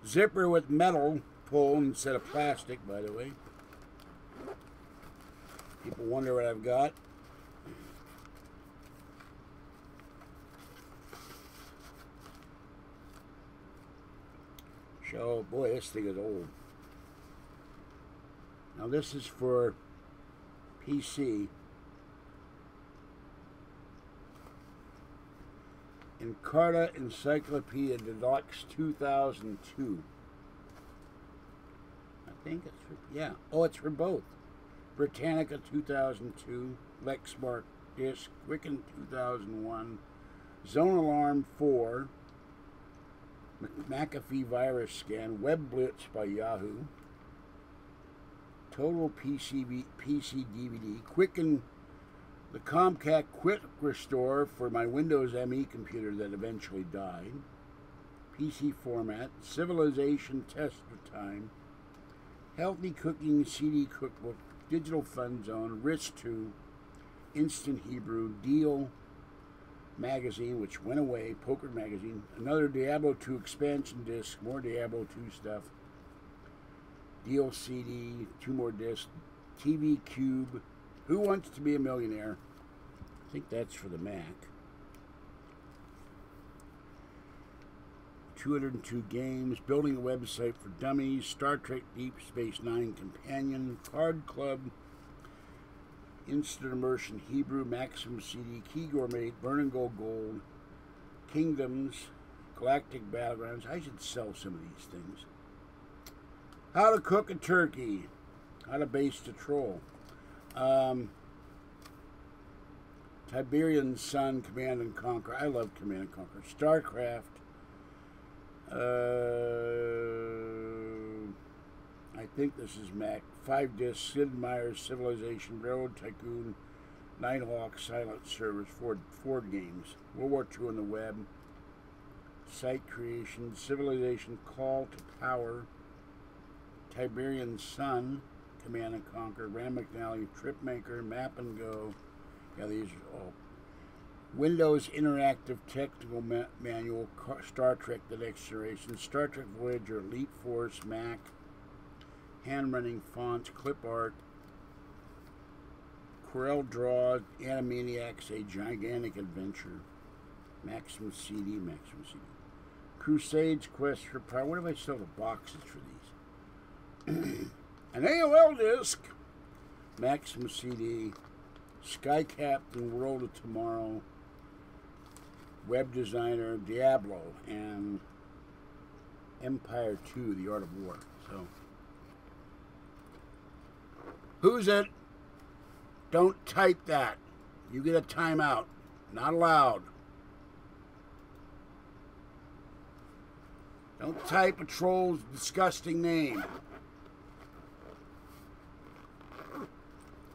Zipper with metal pull instead of plastic, by the way. People wonder what I've got. So, boy, this thing is old. Now this is for PC. Encarta Encyclopedia Deluxe 2002. I think it's for, yeah. Oh, it's for both. Britannica 2002, Lexmark Disc, Quicken 2001, Zone Alarm 4, McAfee Virus Scan, Web Blitz by Yahoo, Total PC DVD, Quicken, the Comcat Quick Restore for my Windows ME computer that eventually died, PC Format, Civilization Test of Time, Healthy Cooking CD Cookbook, Digital Fun Zone, Risk 2, Instant Hebrew, Deal Magazine, which went away, Poker Magazine, another Diablo 2 expansion disc, more Diablo 2 stuff, Deal CD, 2 more discs, TV Cube, Who Wants to Be a Millionaire? I think that's for the Mac. 202 games, Building a Website for Dummies, Star Trek Deep Space Nine Companion, Card Club, Instant Immersion Hebrew, Maximum CD, Key Gourmet, Burn and Go Gold, Kingdoms, Galactic Battlegrounds. I should sell some of these things. How to Cook a Turkey, How to Baste a Troll, Tiberian Sun, Command and Conquer. I love Command and Conquer. StarCraft. I think this is Mac. 5 discs, Sid Meier's Civilization, Railroad Tycoon, Nighthawk, Silent Service, Ford games, World War II on the web, Site Creation, Civilization, Call to Power, Tiberian Sun, Command and Conquer, Rand McNally, Trip Maker, Map and Go. Yeah, these are all. Windows Interactive Technical Manual, Star Trek The Next Generation, Star Trek Voyager, Elite Force, Mac, hand-running fonts, clip art, Corel Draw, Animaniacs, A Gigantic Adventure, Maximum CD, Crusades, Quest for Power. What if I sell the boxes for these? An AOL disc, Maximum CD, Sky Captain, World of Tomorrow, Web Designer, Diablo, and Empire 2, The Art of War. So, who's it? Don't type that. You get a timeout. Not allowed. Don't type a troll's disgusting name.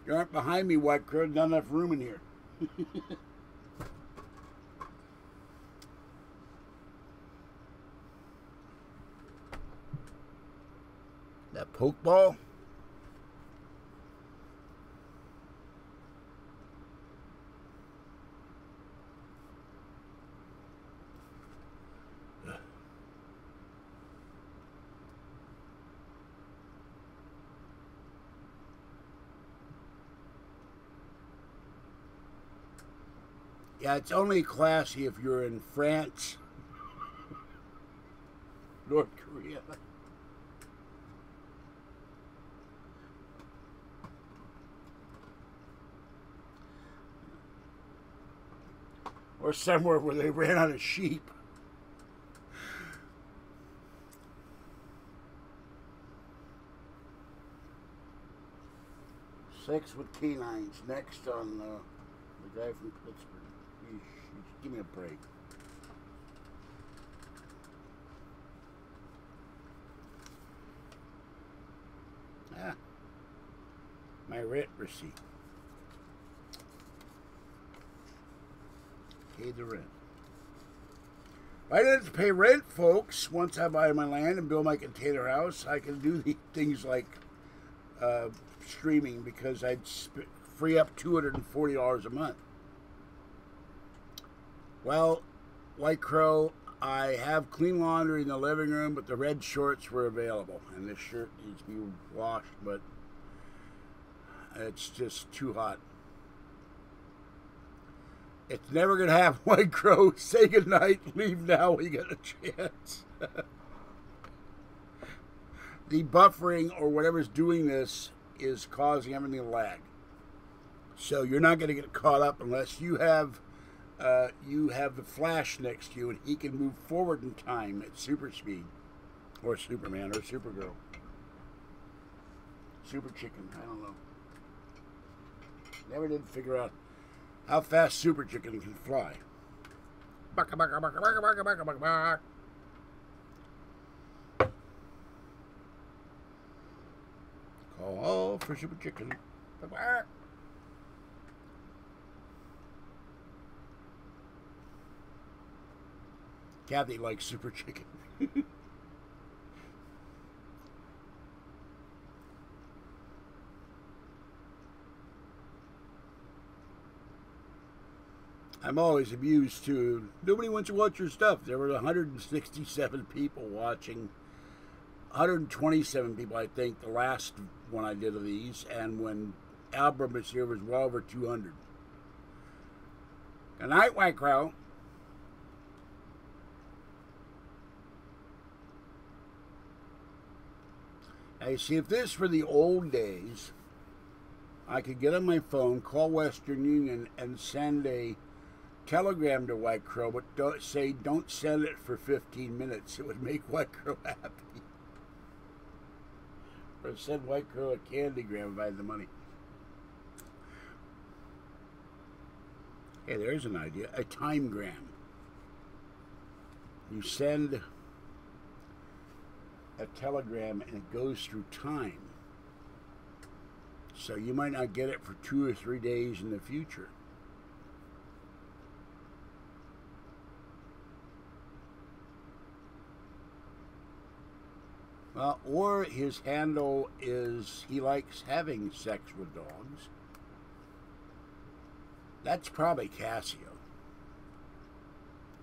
You aren't behind me, White Crow. Not enough room in here. That pokeball? Yeah, it's only classy if you're in France, North Korea, or somewhere where they ran out of sheep. Sex with Canines, next on the guy from Pittsburgh. Give me a break. My rent receipt. Paid the rent. If I didn't pay rent, folks, once I buy my land and build my container house, I can do these things like streaming, because I'd free up $240 a month. Well, White Crow, I have clean laundry in the living room, but the red shorts were available. And this shirt needs to be washed, but it's just too hot. It's never going to happen, White Crow. Say goodnight. Leave now when you get a chance. The buffering or whatever's doing this is causing everything to lag. So you're not going to get caught up unless you have the Flash next to you and he can move forward in time at super speed. Or Superman or Supergirl. Super Chicken, I don't know. Never did figure out how fast Super Chicken can fly. Baka baka baka baka baka baka baka baka. Call for Super Chicken. Baka. Kathy likes Super Chicken. I'm always amused too. Nobody wants to watch your stuff. There were 167 people watching. 127 people, I think, the last one I did of these. And when Albert was here, it was well over 200. Good night, White Crow. Now, you see, if this were the old days, I could get on my phone, call Western Union, and send a telegram to White Crow, but don't send it for 15 minutes. It would make White Crow happy. Or send White Crow a candygram if I had the money. Hey, there's an idea. A timegram. You send a telegram and it goes through time. So you might not get it for 2 or 3 days in the future. Well, or his handle is he likes having sex with dogs. That's probably Casio.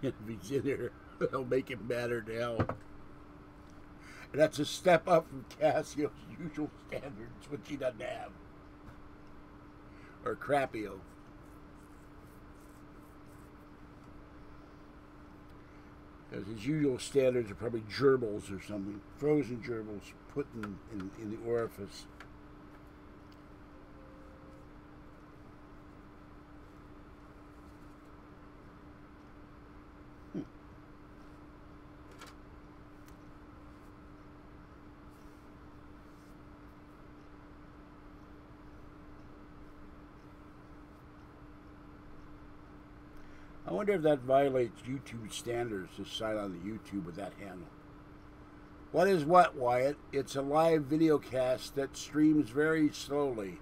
If he's in there, they'll make him mad or hell. And that's a step up from Casio's usual standards, which he doesn't have. Or Crapio. Because his usual standards are probably gerbils or something. Frozen gerbils put in the orifice. I wonder if that violates YouTube standards to sign on to YouTube with that handle. What is what, Wyatt? It's a live videocast that streams very slowly.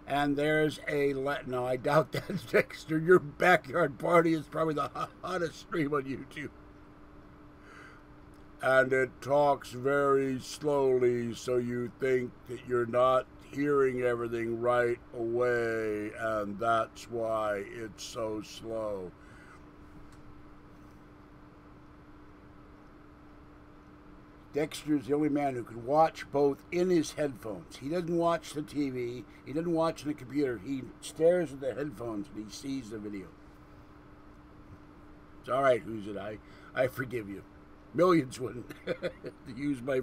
And there's a... No, I doubt that, Dexter. Your backyard party is probably the hottest stream on YouTube. And it talks very slowly, so you think that you're not hearing everything right away, and that's why it's so slow. Dexter's the only man who can watch both in his headphones. He doesn't watch the TV. He doesn't watch the computer. He stares at the headphones and he sees the video. It's all right, Who's It? I forgive you. Millions wouldn't. To use my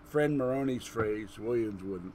friend Maroney's phrase, millions wouldn't.